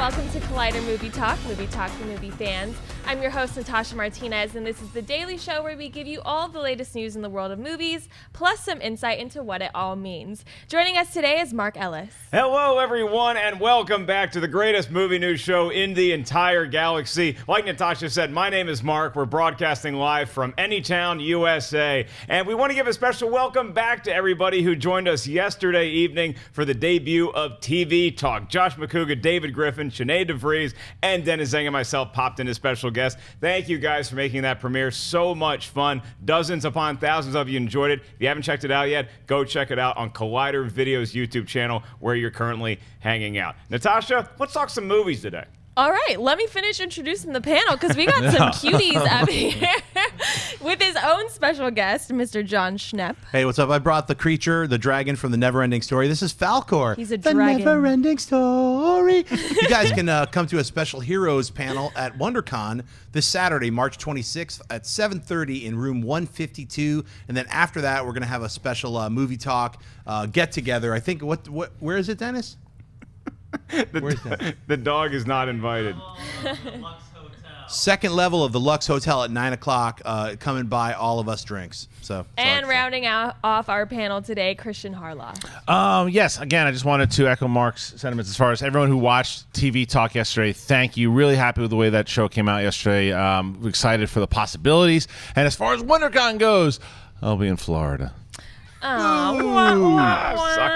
welcome to Collider Movie Talk for movie fans. I'm your host, Natasha Martinez, and this is the daily show where we give you all the latest news in the world of movies, plus some insight into what it all means. Joining us today is Mark Ellis. Hello, everyone, and welcome back to the greatest movie news show in the entire galaxy. Like Natasha said, my name is Mark. We're broadcasting live from Anytown, USA, and we want to give a special welcome back to everybody who joined us yesterday evening for the debut of TV Talk. Josh McCouga, David Griffin, Sinead DeVries, and Dennis Zeng and myself popped in as special guests. Thank you guys for making that premiere so much fun. Dozens upon thousands of you enjoyed it. If you haven't checked it out yet, go check it out on Collider Video's YouTube channel where you're currently hanging out. Natasha, let's talk some movies today. All right, let me finish introducing the panel because we got some cuties up here with his own special guest, Mr. Jon Schnepp. Hey, what's up? I brought the creature, the dragon from the Neverending Story. This is Falkor. He's a the dragon. Neverending Story. You guys can come to a special heroes panel at WonderCon this Saturday, March 26th at 7:30 in room 152. And then after that, we're going to have a special movie talk get together. I think, where is it, Dennis? The dog is not invited. Second level of the Lux Hotel at 9 o'clock. Come and buy all of us drinks. And rounding off our panel today, Kristian Harloff. Yes, again, I just wanted to echo Mark's sentiments as far as everyone who watched TV Talk yesterday. Thank you. Really happy with the way that show came out yesterday. We're excited for the possibilities. And as far as WonderCon goes, I'll be in Florida. Suck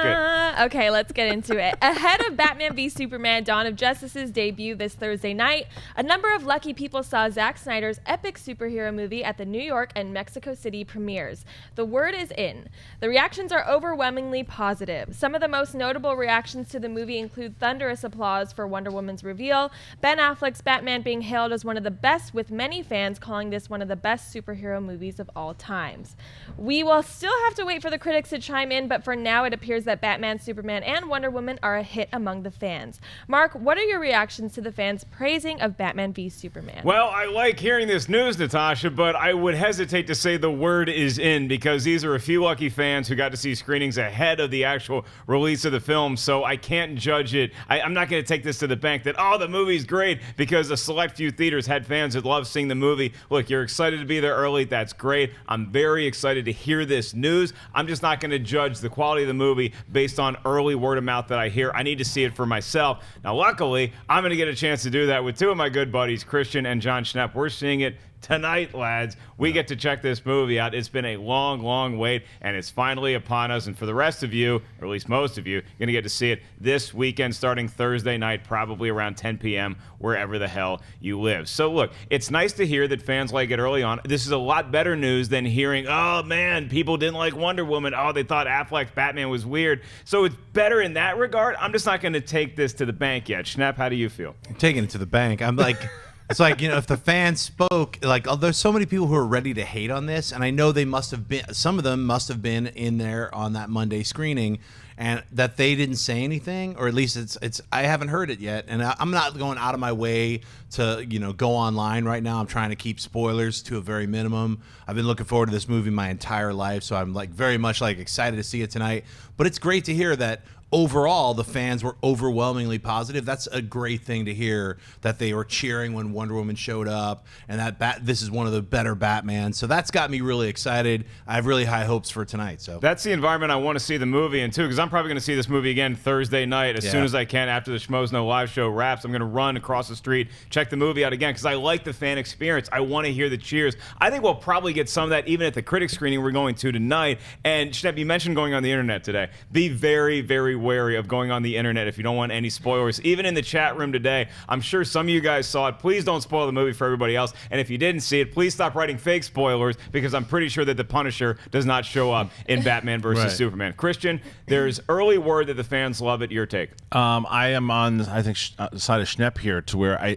it. Okay, let's get into it. Ahead of Batman v Superman Dawn of Justice's debut this Thursday night, a number of lucky people saw Zack Snyder's epic superhero movie at the New York and Mexico City premieres. The word is in. The reactions are overwhelmingly positive. Some of the most notable reactions to the movie include thunderous applause for Wonder Woman's reveal, Ben Affleck's Batman being hailed as one of the best, with many fans calling this one of the best superhero movies of all times. We will still have to wait for the critics to chime in, but for now it appears that Batman, Superman, and Wonder Woman are a hit among the fans. Mark, what are your reactions to the fans' praising of Batman v Superman? Well, I like hearing this news, Natasha, but I would hesitate to say the word is in because these are a few lucky fans who got to see screenings ahead of the actual release of the film, so I can't judge it. I'm not going to take this to the bank that, the movie's great because a select few theaters had fans that love seeing the movie. Look, you're excited to be there early. That's great. I'm very excited to hear this news. I'm just not going to judge the quality of the movie based on early word of mouth that I hear. I need to see it for myself. Now, luckily, I'm going to get a chance to do that with two of my good buddies, Kristian and Jon Schnepp. We're seeing it tonight, lads. We get to check this movie out. It's been a long, long wait, and it's finally upon us. And for the rest of you, or at least most of you, you're going to get to see it this weekend starting Thursday night, probably around 10 p.m., wherever the hell you live. So look, it's nice to hear that fans like it early on. This is a lot better news than hearing, oh man, people didn't like Wonder Woman. Oh, they thought Affleck's Batman was weird. So it's better in that regard. I'm just not going to take this to the bank yet. Schnepp, how do you feel? I'm taking it to the bank. I'm like... It's like, if the fans spoke, there's so many people who are ready to hate on this, and I know they must have been, some of them must have been in there on that Monday screening, and that they didn't say anything, or at least it's I haven't heard it yet, and I'm not going out of my way to, go online right now. I'm trying to keep spoilers to a very minimum. I've been looking forward to this movie my entire life, so I'm very much excited to see it tonight, but it's great to hear that overall, the fans were overwhelmingly positive. That's a great thing to hear, that they were cheering when Wonder Woman showed up, and that this is one of the better Batmans. So that's got me really excited. I have really high hopes for tonight. So that's the environment I want to see the movie in, too, because I'm probably going to see this movie again Thursday night as soon as I can after the Schmoes Know live show wraps. I'm going to run across the street, check the movie out again, because I like the fan experience. I want to hear the cheers. I think we'll probably get some of that even at the critic screening we're going to tonight. And Schnepp, you mentioned going on the internet today. Be very, very wary of going on the internet if you don't want any spoilers. Even in the chat room today, I'm sure some of you guys saw it. Please don't spoil the movie for everybody else. And if you didn't see it, please stop writing fake spoilers, because I'm pretty sure that the Punisher does not show up in Batman versus Superman. Kristian, there's early word that the fans love it. Your take? I am on, I think, the side of Schnepp here, to where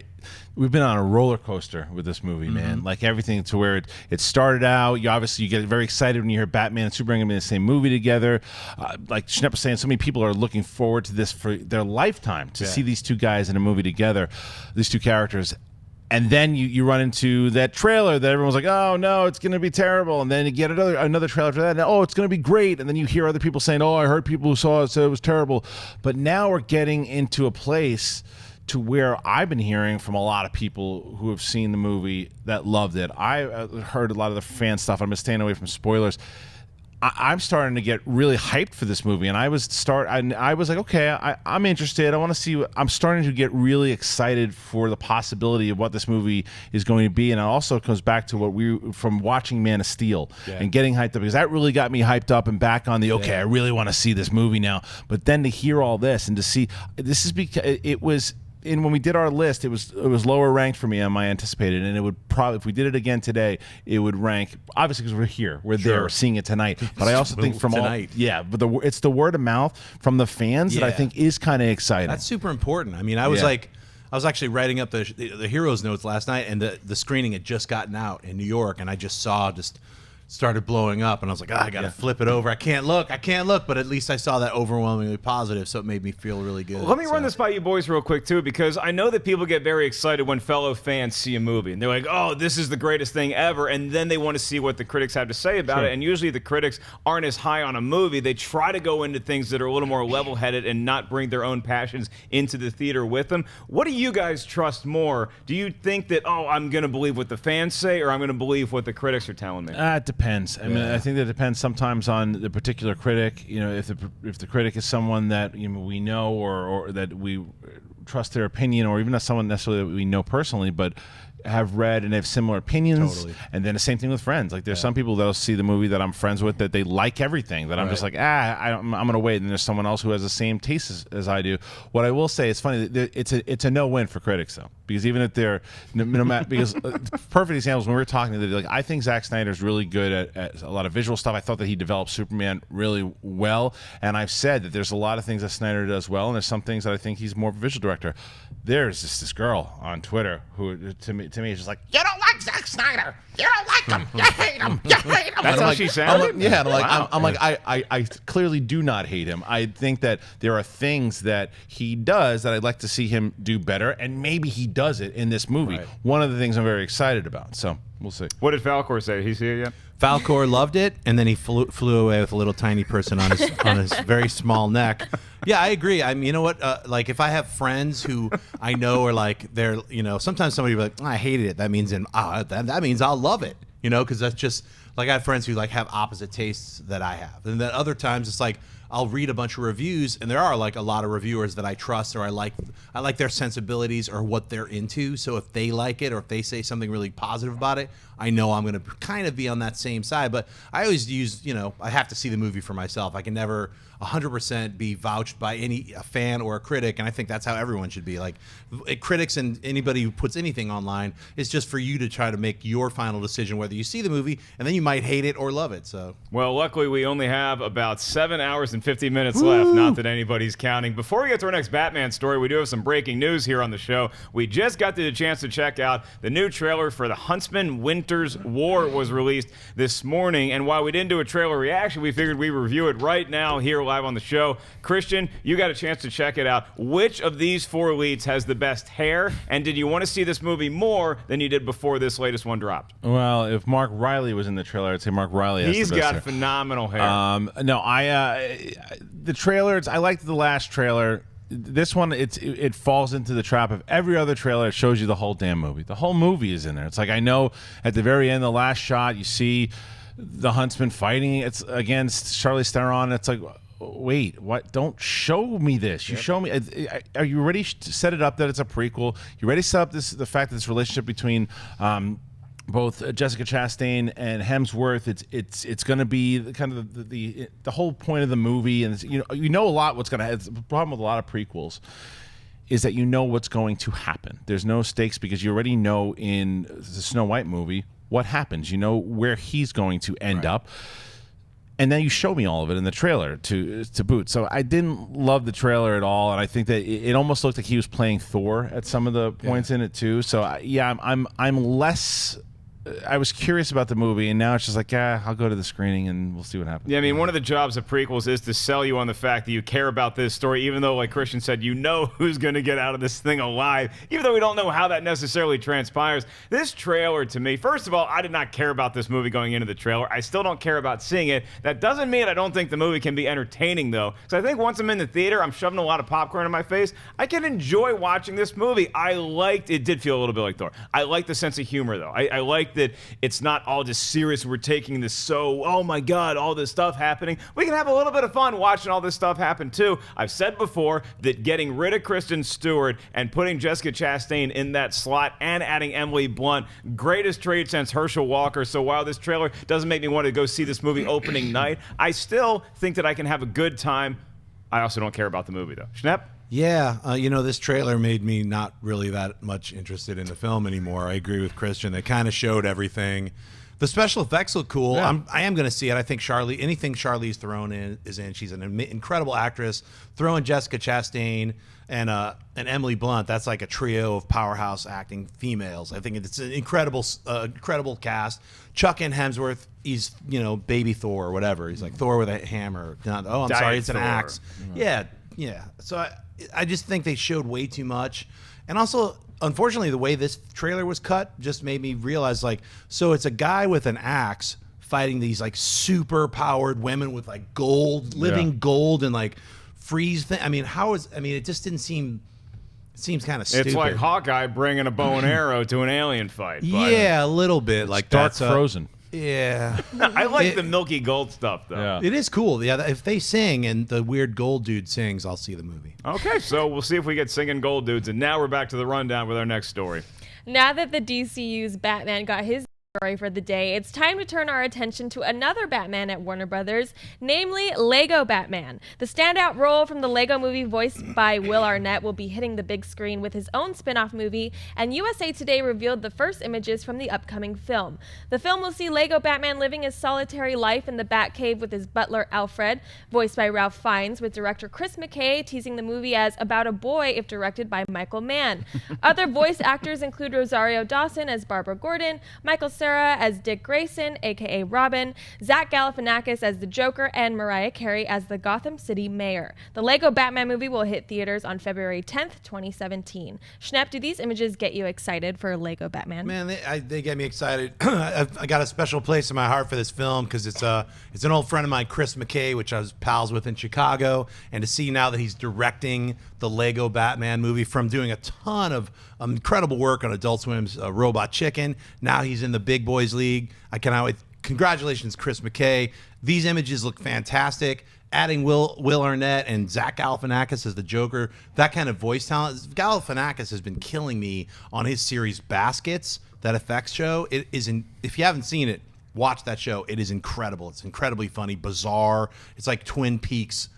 we've been on a roller coaster with this movie, man. Like everything, to where it started out. You get very excited when you hear Batman and Superman in the same movie together. Like Schnepp was saying, so many people are looking forward to this for their lifetime, to see these two guys in a movie together, these two characters. And then you run into that trailer that everyone's like, oh no, it's going to be terrible. And then you get another trailer for that, and oh, it's going to be great. And then you hear other people saying, oh, I heard people who saw it said it was terrible. But now we're getting into a place to where I've been hearing from a lot of people who have seen the movie that loved it. I heard a lot of the fan stuff. I'm just staying away from spoilers. I'm starting to get really hyped for this movie, and I was like, okay, I'm interested. I want to see. I'm starting to get really excited for the possibility of what this movie is going to be, and it also comes back to what from watching Man of Steel and getting hyped up, because that really got me hyped up and back on the I really want to see this movie now. But then to hear all this and to see this is because it was. And when we did our list, it was lower ranked for me than I anticipated, and it would probably, if we did it again today, it would rank, obviously because we're here, we're there, we're seeing it tonight. But I also think from tonight. but it's the word of mouth from the fans that I think is kind of exciting. That's super important. I mean, I was actually writing up the heroes notes last night, and the screening had just gotten out in New York, and I just started blowing up, and I was like, I gotta flip it over. I can't look, but at least I saw that overwhelmingly positive, so it made me feel really good. Let me run this by you boys real quick too, because I know that people get very excited when fellow fans see a movie, and they're like, oh, this is the greatest thing ever, and then they want to see what the critics have to say about it, and usually the critics aren't as high on a movie. They try to go into things that are a little more level-headed and not bring their own passions into the theater with them. What do you guys trust more? Do you think that, I'm going to believe what the fans say, or I'm going to believe what the critics are telling me? It depends. I mean, I think that depends sometimes on the particular critic. You know, if the critic is someone that we know or that we trust their opinion, or even not someone necessarily that we know personally, but have read and have similar opinions. Totally. And then the same thing with friends. Like there's some people that'll see the movie that I'm friends with that they like everything, that I'm just like, I'm going to wait. And there's someone else who has the same taste as I do. What I will say, it's funny, it's a no-win for critics though, because even if they're no matter, because perfect examples when we were talking to them, like, I think Zack Snyder's really good at a lot of visual stuff. I thought that he developed Superman really well, and I've said that there's a lot of things that Snyder does well, and there's some things that I think he's more of a visual director. There's just this girl on Twitter who to me is just like, you don't like Zack Snyder, you don't like him, you hate him, you hate him. That's how she sounded? I'm like, I clearly do not hate him. I think that there are things that he does that I'd like to see him do better, and maybe he does it in this movie. Right. One of the things I'm very excited about. So we'll see. What did Falcor say? Did he see it yet? Falcor loved it, and then he flew away with a little tiny person on his very small neck. Yeah, I agree. I mean, you know what? Like, if I have friends who I know are like, they're, sometimes somebody will be like, I hated it. That means that means I'll love it. Because that's just like, I have friends who like have opposite tastes that I have, and then other times it's like, I'll read a bunch of reviews, and there are like a lot of reviewers that I trust, or I like their sensibilities or what they're into. So if they like it, or if they say something really positive about it, I know I'm going to kind of be on that same side. But I always use, I have to see the movie for myself. I can never 100% be vouched by a fan or a critic, and I think that's how everyone should be. Like, critics and anybody who puts anything online, it's just for you to try to make your final decision whether you see the movie, and then you might hate it or love it. So, well, luckily we only have about 7 hours and 50 minutes left, not that anybody's counting. Before we get to our next Batman story, we do have some breaking news here on the show. We just got the chance to check out the new trailer for the Huntsman Winter's War was released this morning, and while we didn't do a trailer reaction, we figured we'd review it right now here live on the show. Kristian, you got a chance to check it out. Which of these four leads has the best hair, and did you want to see this movie more than you did before this latest one dropped? Well, if Mark Riley was in the trailer, I'd say Mark Riley has He's the best got hair. phenomenal hair. No, the trailers, I liked the last trailer. This one, it falls into the trap of every other trailer. It shows you the whole damn movie. The whole movie is in there. It's like, I know at the very end, the last shot, you see the Huntsman fighting against Charlize Theron. It's like, wait, what? Don't show me this. You show me. Are you ready to set it up that it's a prequel? You ready to set up the fact that this relationship between both Jessica Chastain and Hemsworth, it's going to be kind of the whole point of the movie, and you know a lot what's going to happen. The problem with a lot of prequels is that you know what's going to happen. There's no stakes because you already know in the Snow White movie what happens. You know where he's going to end up. And then you show me all of it in the trailer to boot. So I didn't love the trailer at all, and I think that it almost looked like he was playing Thor at some of the points in it too. So I'm less I was curious about the movie, and now it's just like, I'll go to the screening and we'll see what happens. Yeah, I mean, one of the jobs of prequels is to sell you on the fact that you care about this story, even though, like Kristian said, you know who's going to get out of this thing alive, even though we don't know how that necessarily transpires. This trailer, to me, first of all, I did not care about this movie going into the trailer. I still don't care about seeing it. That doesn't mean I don't think the movie can be entertaining, though, because I think once I'm in the theater, I'm shoving a lot of popcorn in my face. I can enjoy watching this movie. It did feel a little bit like Thor. I like the sense of humor, though. I like that it's not all just serious. We're taking this oh my God, all this stuff happening. We can have a little bit of fun watching all this stuff happen, too. I've said before that getting rid of Kristen Stewart and putting Jessica Chastain in that slot and adding Emily Blunt, greatest trade since Herschel Walker. So while this trailer doesn't make me want to go see this movie opening night, I still think that I can have a good time. I also don't care about the movie, though. Schnepp? Yeah, this trailer made me not really that much interested in the film anymore. I agree with Kristian. They kind of showed everything. The special effects look cool. Yeah. I am going to see it. I think anything Charlize Theron is in. She's an incredible actress. Throw in Jessica Chastain and Emily Blunt. That's like a trio of powerhouse acting females. I think it's an incredible cast. Chuck in Hemsworth. He's baby Thor or whatever. He's like Thor with a hammer. I'm sorry, it's an axe. Yeah. So I just think they showed way too much, and also, unfortunately, the way this trailer was cut just made me realize, so it's a guy with an axe fighting these super powered women with living gold and freeze thing. I mean, it just didn't seem. It seems kind of stupid. It's like Hawkeye bringing a bow and arrow to an alien fight. Yeah, a little bit. Like Dark that's Frozen. Yeah. I like the milky gold stuff, though. Yeah. It is cool. Yeah, if they sing and the weird gold dude sings, I'll see the movie. Okay, so we'll see if we get singing gold dudes. And now we're back to the rundown with our next story. Now that the DCU's Batman got his story for the day, it's time to turn our attention to another Batman at Warner Brothers, namely Lego Batman. The standout role from the Lego movie, voiced by Will Arnett, will be hitting the big screen with his own spin-off movie, and USA Today revealed the first images from the upcoming film. The film will see Lego Batman living his solitary life in the Batcave with his butler Alfred, voiced by Ralph Fiennes, with director Chris McKay teasing the movie as about a boy if directed by Michael Mann. Other voice actors include Rosario Dawson as Barbara Gordon, Michael Cera as Dick Grayson, aka Robin, Zach Galifianakis as the Joker, and Mariah Carey as the Gotham City Mayor. The Lego Batman movie will hit theaters on February 10th, 2017. Schnepp, do these images get you excited for Lego Batman? Man, they get me excited. I got a special place in my heart for this film because it's an old friend of mine, Chris McKay, which I was pals with in Chicago, and to see now that he's directing the Lego Batman movie from doing a ton of incredible work on Adult Swim's Robot Chicken. Now he's in the Big Boys League. I cannot wait. Congratulations, Chris McKay. These images look fantastic. Adding Will Arnett and Zach Galifianakis as the Joker, that kind of voice talent. Galifianakis has been killing me on his series Baskets, that effects show. It is if you haven't seen it, watch that show. it is incredible. It's incredibly funny, bizarre. It's like Twin Peaks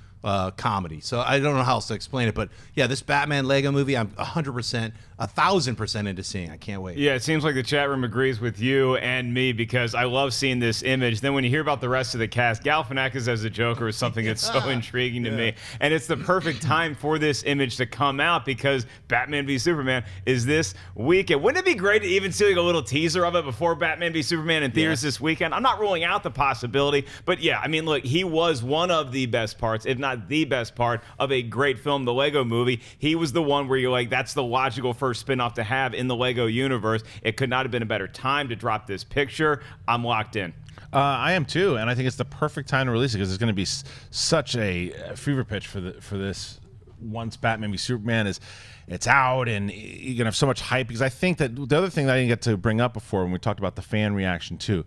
comedy. So I don't know how else to explain it, but yeah, this Batman Lego movie, I'm 100%, 1,000% into seeing. I can't wait. Yeah, it seems like the chat room agrees with you and me because I love seeing this image. Then when you hear about the rest of the cast, Galifianakis as the Joker is something that's so intriguing to me. And it's the perfect time for this image to come out because Batman v Superman is this weekend. Wouldn't it be great to even see a little teaser of it before Batman v Superman in theaters this weekend? I'm not ruling out the possibility, but yeah, I mean, look, he was one of the best parts, if not the best part of a great film, the Lego movie. He was the one where you're like, that's the logical first spin-off to have in the Lego universe. It could not have been a better time to drop this picture. I'm locked in. I am too, and I think it's the perfect time to release it because it's going to be such a fever pitch for this. Once Batman v Superman it's out, and you're gonna have so much hype. Because I think that the other thing that I didn't get to bring up before when we talked about the fan reaction too.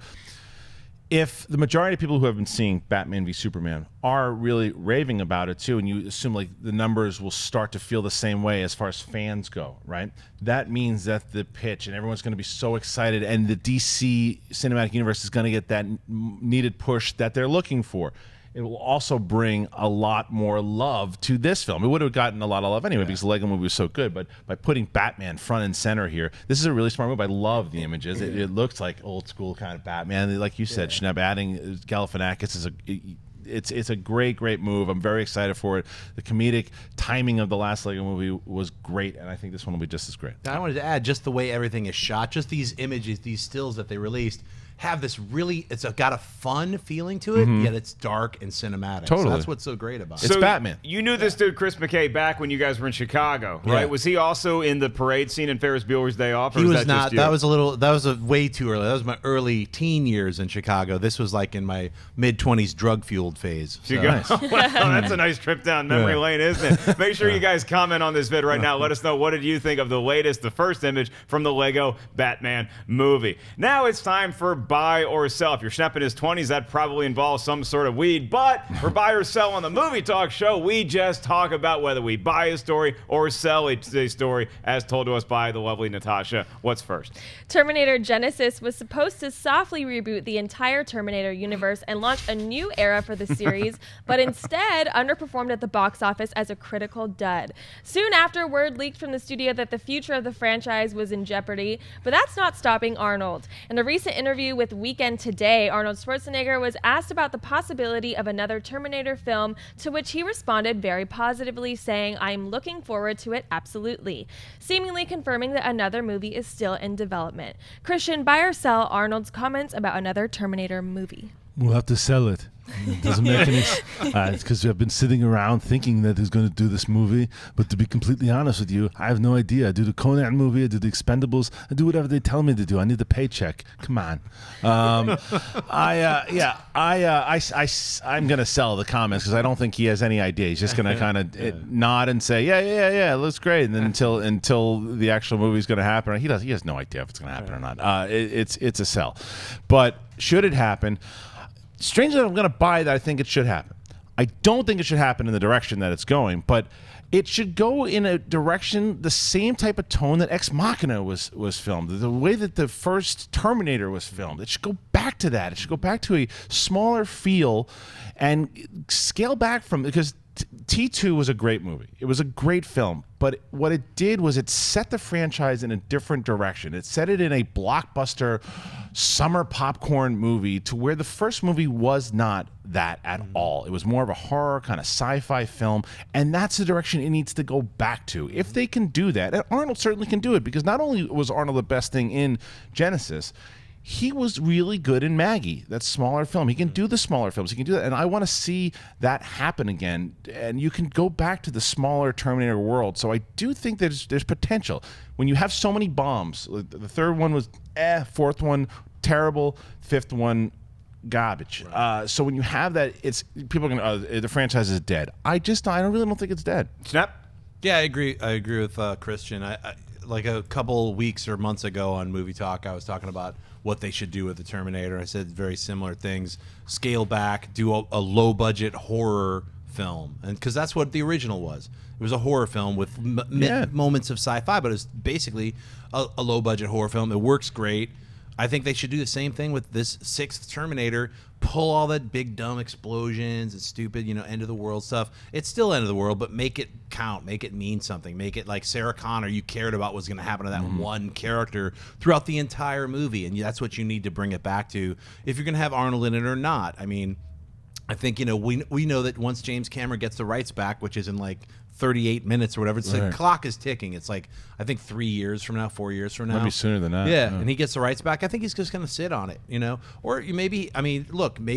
If the majority of people who have been seeing Batman v Superman are really raving about it too, and you assume like the numbers will start to feel the same way as far as fans go, right? That means that the pitch and everyone's going to be so excited, and the DC cinematic universe is going to get that needed push that they're looking for. It will also bring a lot more love to this film. It would have gotten a lot of love anyway because the Lego movie was so good, but by putting Batman front and center here, this is a really smart move. I love the images. It looks like old school kind of Batman. Like you said, Schnepp, adding Galifianakis is it's a great move. I'm very excited for it. The comedic timing of the last Lego movie was great, and I think this one will be just as great. I wanted to add just the way everything is shot, just these images, these stills that they released have this really, got a fun feeling to it, yet it's dark and cinematic. Totally. So that's what's so great about it. It's Batman. You knew this dude, Chris McKay, back when you guys were in Chicago, right? Yeah. Was he also in the parade scene in Ferris Bueller's Day Off? Or He was that not. Just you? That was a way too early. That was my early teen years in Chicago. This was like in my mid-20s drug-fueled phase. You So. go, wow, that's a nice trip down memory lane, isn't it? Make sure you guys comment on this vid right now. Let us know, what did you think of the first image from the Lego Batman movie. Now it's time for buy or sell. If you're Schnepp in his 20s, that probably involves some sort of weed. But for buy or sell on the Movie Talk Show, we just talk about whether we buy a story or sell a story as told to us by the lovely Natasha. What's first? Terminator Genesis was supposed to softly reboot the entire Terminator universe and launch a new era for the series, but instead underperformed at the box office as a critical dud. Soon after, word leaked from the studio that the future of the franchise was in jeopardy, but that's not stopping Arnold. In a recent interview with Weekend Today, Arnold Schwarzenegger was asked about the possibility of another Terminator film, to which he responded very positively, saying, "I'm looking forward to it, absolutely," seemingly confirming that another movie is still in development. Christian, buy or sell Arnold's comments about another Terminator movie? We'll have to sell it. It doesn't make any sense. Because I've been sitting around thinking that he's going to do this movie. But to be completely honest with you, I have no idea. I do the Conan movie. I do the Expendables. I do whatever they tell me to do. I need the paycheck. Come on. I'm going to sell the comments because I don't think he has any idea. He's just going to kind of nod and say, yeah, looks great. And then until the actual movie is going to happen, he has no idea if it's going to happen or not. It's a sell. But should it happen? Strangely, I'm going to buy that I think it should happen. I don't think it should happen in the direction that it's going, but it should go in a direction, the same type of tone that Ex Machina was filmed, the way that the first Terminator was filmed. It should go back to that. It should go back to a smaller feel and scale back from, because T2 was a great movie. It was a great film, but what it did was it set the franchise in a different direction. It set it in a blockbuster summer popcorn movie to where the first movie was not that at all. It was more of a horror kind of sci-fi film, and that's the direction it needs to go back to. If they can do that, and Arnold certainly can do it, because not only was Arnold the best thing in Genesis, he was really good in Maggie, that smaller film. He can do the smaller films. He can do that. And I want to see that happen again. And you can go back to the smaller Terminator world. So I do think there's potential. When you have so many bombs, the third one was fourth one, terrible, fifth one, garbage. Right. So when you have that, people are going to, the franchise is dead. I really don't think it's dead. Schnepp? Yeah, I agree with Christian. I like a couple weeks or months ago on Movie Talk, I was talking about what they should do with the Terminator. I said very similar things. Scale back, do a low-budget horror film, and because that's what the original was. It was a horror film with moments of sci-fi, but it's basically a low-budget horror film. It works great. I think they should do the same thing with this sixth Terminator. Pull all that big dumb explosions and stupid, end of the world stuff. It's still end of the world, but make it count, make it mean something, make it like Sarah Connor. You cared about what's going to happen to that one character throughout the entire movie, and that's what you need to bring it back to. If you're going to have Arnold in it or not, I mean, I think we know that once James Cameron gets the rights back, which is in like 38 minutes or whatever, it's the clock is ticking. It's like, I think 3 years from now, 4 years from now. Maybe sooner than that. Yeah, and he gets the rights back. I think he's just going to sit on it, Or maybe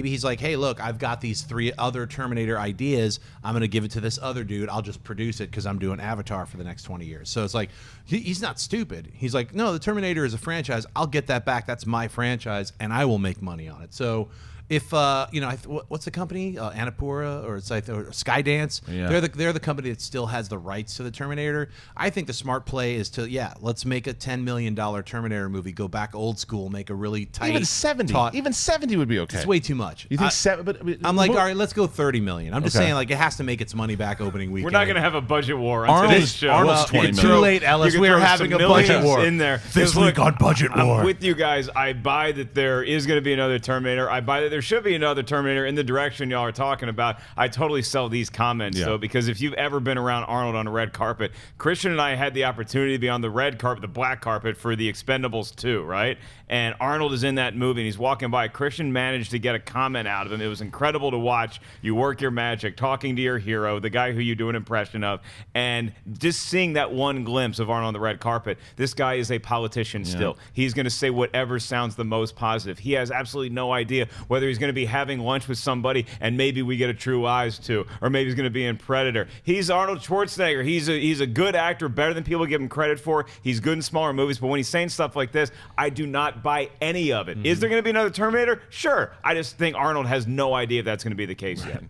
he's like, hey, look, I've got these 3 other Terminator ideas. I'm going to give it to this other dude. I'll just produce it because I'm doing Avatar for the next 20 years. So it's like, he's not stupid. He's like, no, the Terminator is a franchise. I'll get that back. That's my franchise, and I will make money on it. So if what's the company, Annapurna or it's like Skydance? Yeah. They're the company that still has the rights to the Terminator. I think the smart play is to let's make a $10 million Terminator movie. Go back old school, make a really tight. Even 70 would be okay. It's way too much. You think 7? But I'm like, all right, let's go 30 million. I'm just saying, like, it has to make its money back opening weekend. We're not going to have a budget war on today's show. Arnold's 20 million. Too late, Ellis. We are having a budget war in there this week on budget war. I'm with you guys. I buy that there is going to be another Terminator. I buy that there should be another Terminator in the direction y'all are talking about. I totally sell these comments though, because if you've ever been been around Arnold on a red carpet. Kristian and I had the opportunity to be on the red carpet, the black carpet for The Expendables 2, right? And Arnold is in that movie, and he's walking by. Kristian managed to get a comment out of him. It was incredible to watch. You work your magic, talking to your hero, the guy who you do an impression of, and just seeing that one glimpse of Arnold on the red carpet. This guy is a politician still. He's going to say whatever sounds the most positive. He has absolutely no idea whether he's going to be having lunch with somebody and maybe we get a True Eyes to, or maybe he's going to be in Predator. He's Arnold Schwarzenegger. He's a good actor, better than people give him credit for. He's good in smaller movies, but when he's saying stuff like this, I do not buy any of it. Is there going to be another Terminator? Sure. I just think Arnold has no idea if that's going to be the case yet.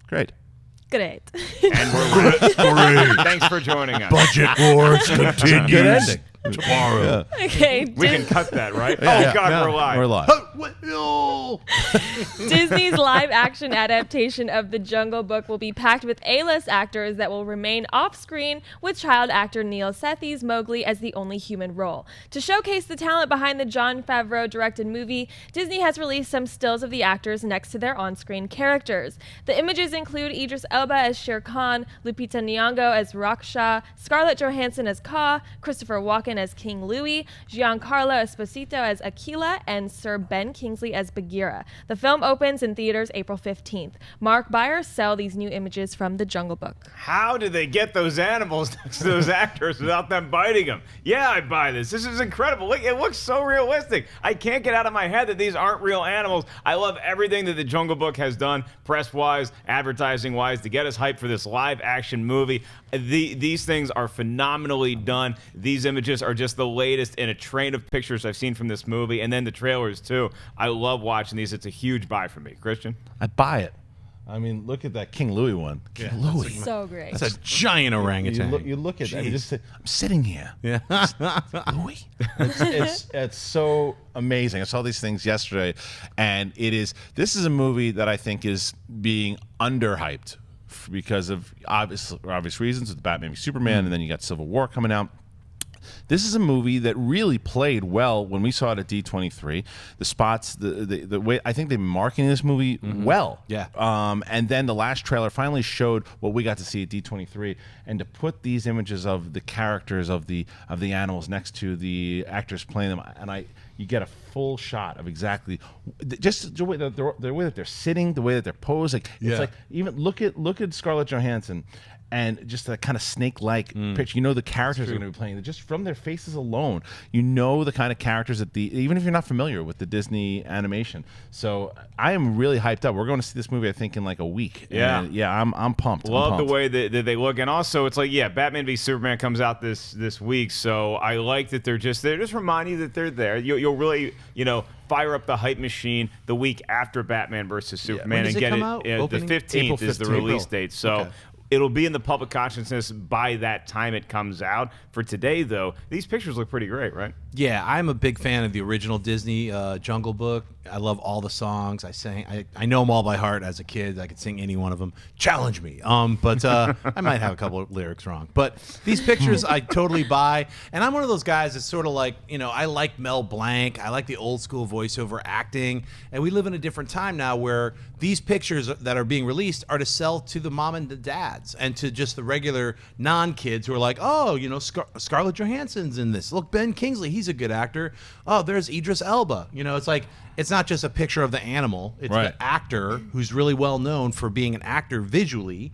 Great. Great. And we're great. Thanks for joining us. Budget Wars continues. Good ending. Tomorrow. Okay. We can cut that, right? Yeah. Oh, God, No, we're live. We're live. No. Disney's live-action adaptation of The Jungle Book will be packed with A-list actors that will remain off-screen, with child actor Neil Sethi's Mowgli as the only human role. To showcase the talent behind the Jon Favreau-directed movie, Disney has released some stills of the actors next to their on-screen characters. The images include Idris Elba as Shere Khan, Lupita Nyong'o as Raksha, Scarlett Johansson as Kaa, Christopher Walken as King Louie, Giancarlo Esposito as Aquila, and Sir Ben Kingsley as Bagheera. The film opens in theaters April 15th. Mark buyers sell these new images from The Jungle Book. How did they get those animals next to those actors without them biting them? Yeah, I buy this. This is incredible. Look, it looks so realistic. I can't get out of my head that these aren't real animals. I love everything that The Jungle Book has done, press-wise, advertising-wise, to get us hyped for this live-action movie. These things are phenomenally done. These images are just the latest in a train of pictures I've seen from this movie, and then the trailers, too. I love watching these. It's a huge buy for me. Kristian? I buy it. I mean, look at that King Louis one. King Louis. So great. That's a giant orangutan. You look at that. You just say, I'm sitting here. Yeah. Louis. It's so amazing. I saw these things yesterday, and this is a movie that I think is being underhyped because of obvious reasons with Batman v Superman, and then you got Civil War coming out. This is a movie that really played well when we saw it at D23. The spots, the way I think they've been marketing this movie well. Yeah. And then the last trailer finally showed what we got to see at D23, and to put these images of the characters of the animals next to the actors playing them, and you get a full shot of exactly just the way that they're sitting, the way that they're posed. Like it's like even look at Scarlett Johansson. And just that kind of snake-like picture. You know the characters are going to be playing. Just from their faces alone, you know the kind of characters that even if you're not familiar with the Disney animation. So I am really hyped up. We're going to see this movie, I think, in like a week. Yeah. And I'm pumped. Love the way that they look. And also, it's like, Batman v Superman comes out this week. So I like that they're just remind you that they're there. You'll really, fire up the hype machine the week after Batman versus Superman. When does and it get come it. out? The Opening? 15th April is the 15th. release date. So. Okay. It'll be in the public consciousness by that time it comes out. For today, though, these pictures look pretty great, right? Yeah, I'm a big fan of the original Disney Jungle Book. I love all the songs. I know them all by heart as a kid. I could sing any one of them. Challenge me. But I might have a couple of lyrics wrong. But these pictures I totally buy. And I'm one of those guys that's sort of like, I like Mel Blanc. I like the old school voiceover acting. And we live in a different time now where these pictures that are being released are to sell to the mom and the dads and to just the regular non-kids who are like, oh, Scarlett Johansson's in this. Look, Ben Kingsley, he's a good actor. Oh, there's Idris Elba. It's like, it's not just a picture of the animal. It's Right. the actor who's really well known for being an actor visually,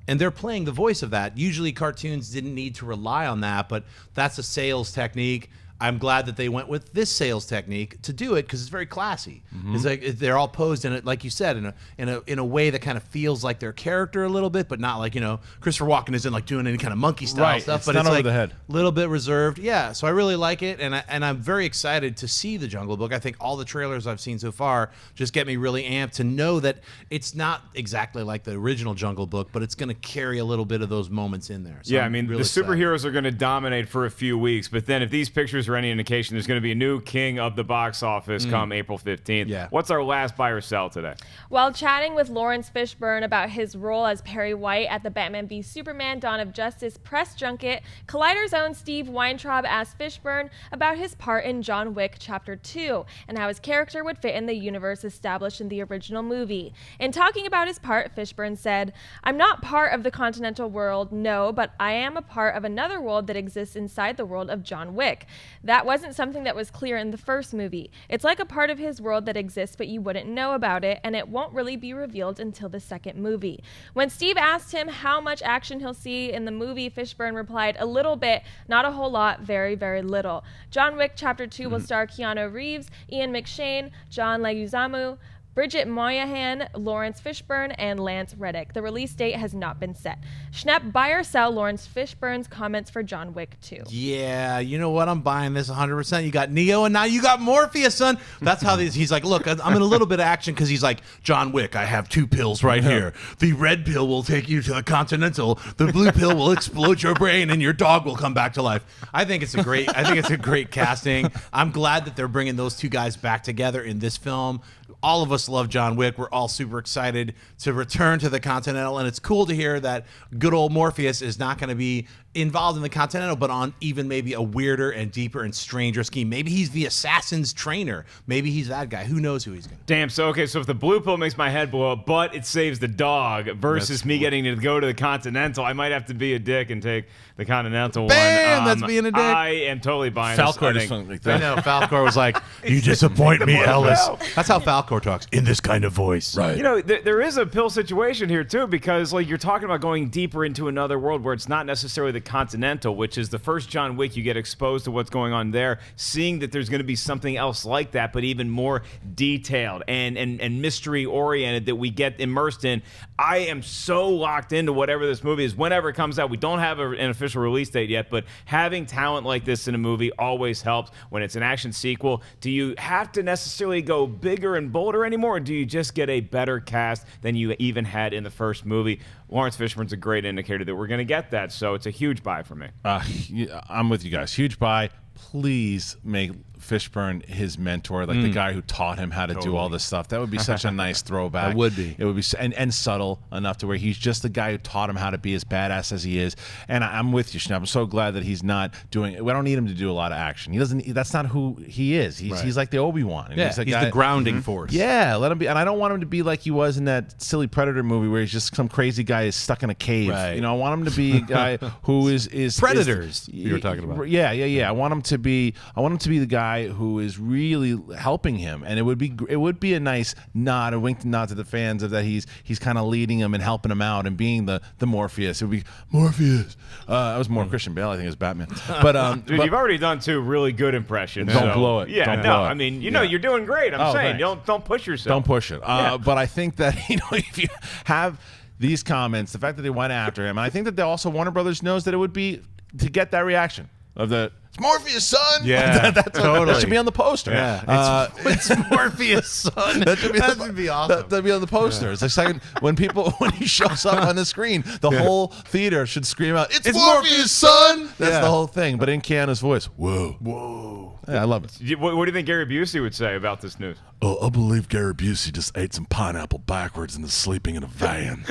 and they're playing the voice of that. Usually cartoons didn't need to rely on that, but that's a sales technique. I'm glad that they went with this sales technique to do it because it's very classy. It's like they're all posed in it, like you said, in a way that kind of feels like their character a little bit, but not like Christopher Walken isn't like doing any kind of monkey style Right, stuff. it's But not it's over like the head. a little bit reserved. Yeah, so I really like it, and I'm very excited to see The Jungle Book. I think all the trailers I've seen so far just get me really amped to know that it's not exactly like the original Jungle Book, but it's going to carry a little bit of those moments in there. So Yeah, I'm the really excited. superheroes are going to dominate for a few weeks, but then if these pictures are any indication, there's going to be a new king of the box office come April 15th. Yeah. What's our last buy or sell today? While chatting with Laurence Fishburne about his role as Perry White at the Batman v Superman Dawn of Justice press junket, Collider's own Steve Weintraub asked Fishburne about his part in John Wick Chapter 2 and how his character would fit in the universe established in the original movie. In talking about his part, Fishburne said, "I'm not part of the Continental world, no, but I am a part of another world that exists inside the world of John Wick. That wasn't something that was clear in the first movie. It's like a part of his world that exists, but you wouldn't know about it, and it won't really be revealed until the second movie." When Steve asked him how much action he'll see in the movie, Fishburne replied, "A little bit, not a whole lot, very, very little." John Wick Chapter 2 will star Keanu Reeves, Ian McShane, John Leguizamo, Bridget Moynihan, Laurence Fishburne, and Lance Reddick. The release date has not been set. Schnepp, buy or sell Laurence Fishburne's comments for John Wick 2? Yeah, you know what? I'm buying this 100%. You got Neo, and now you got Morpheus, son. That's how he's like, look, I'm in a little bit of action because he's like, John Wick, I have 2 pills right here. The red pill will take you to the Continental. The blue pill will explode your brain, and your dog will come back to life. I think it's a great casting. I'm glad that they're bringing those 2 guys back together in this film. All of us love John Wick. We're all super excited to return to the Continental, and it's cool to hear that good old Morpheus is not going to be involved in the Continental, but on even maybe a weirder and deeper and stranger scheme. Maybe he's the assassin's trainer. Maybe he's that guy. Who knows who he's going to be. Damn, so if the blue pill makes my head blow up, but it saves the dog versus me getting to go to the Continental, I might have to be a dick and take the Continental Bam! one. That's being a dick. I am totally buying Falcor this. just went like I that. know. Falcor was like, you disappoint me, Ellis. That's how Falcor talks, in this kind of voice. Right. You know, there is a pill situation here, too, because like you're talking about going deeper into another world where it's not necessarily the Continental, which is the first John Wick. You get exposed to what's going on there, seeing that there's going to be something else like that, but even more detailed and mystery-oriented that we get immersed in. I am so locked into whatever this movie is, whenever it comes out. We don't have an official release date yet, but having talent like this in a movie always helps. When it's an action sequel, do you have to necessarily go bigger and bolder anymore, or do you just get a better cast than you even had in the first movie? Laurence Fishburne's a great indicator that we're going to get that, so it's a huge buy for me. I'm with you guys. Huge buy. Please make Fishburne his mentor, like the guy who taught him how to do all this stuff. That would be such a nice throwback. That would be. It would be, and subtle enough to where he's just the guy who taught him how to be as badass as he is. And I'm with you, Schnepp. I'm so glad that he's not doing. We don't need him to do a lot of action. He doesn't. That's not who he is. He's like the Obi-Wan. Yeah, he's the grounding force. Yeah, let him be. And I don't want him to be like he was in that silly Predator movie where he's just some crazy guy is stuck in a cave. Right. You know, I want him to be a guy who is Predators. You were talking about. Yeah. I want him to be the guy who is really helping him, and it would be a nice nod, a wink nod to the fans of that he's kind of leading him and helping him out and being the Morpheus. It would be Morpheus. I was more Christian Bale, I think, as Batman. But Dude, you've already done 2 really good impressions. Don't blow it. Yeah, Don't no, blow it. I mean, you know, you're doing great. I'm saying, thanks. don't push yourself. Don't push it. But I think that if you have these comments, the fact that they went after him, and I think that also Warner Brothers knows that it would be to get that reaction of the "It's Morpheus, son." Yeah, totally. That should be on the poster. Yeah, it's Morpheus, son. That should be awesome. That'd be on the poster. Yeah. It's like second when he shows up on the screen, the whole theater should scream out, "It's Morpheus, son!" That's the whole thing, but in Keanu's voice. Whoa. Yeah, I love it. What do you think Gary Busey would say about this news? Oh, I believe Gary Busey just ate some pineapple backwards and is sleeping in a van.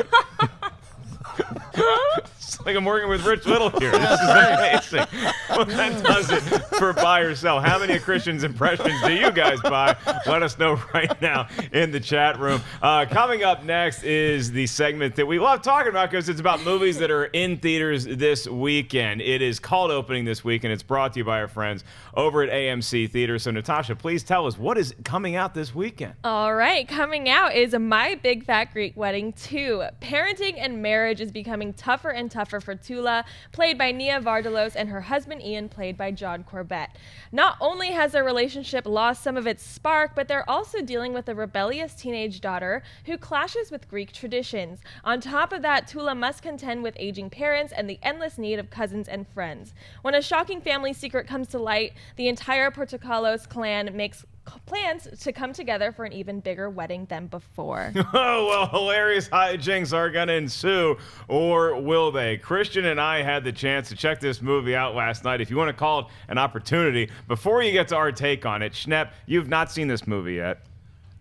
It's like I'm working with Rich Little here. This is amazing. Well, that does it for buy or sell. How many Christian's impressions do you guys buy? Let us know right now in the chat room. Coming up next is the segment that we love talking about because it's about movies that are in theaters this weekend. It is called Opening this week, and it's brought to you by our friends over at AMC Theatres. So, Natasha, please tell us, what is coming out this weekend? All right, coming out is My Big Fat Greek Wedding 2. Parenting and marriage is becoming tougher and tougher for Tula, played by Nia Vardalos, and her husband Ian, played by John Corbett. Not only has their relationship lost some of its spark, but they're also dealing with a rebellious teenage daughter who clashes with Greek traditions. On top of that, Tula must contend with aging parents and the endless need of cousins and friends. When a shocking family secret comes to light, the entire Portokalos clan makes plans to come together for an even bigger wedding than before. Oh, well, hilarious hijinks are going to ensue, or will they? Kristian and I had the chance to check this movie out last night. If you want to call it an opportunity, before you get to our take on it, Schnepp, you've not seen this movie yet.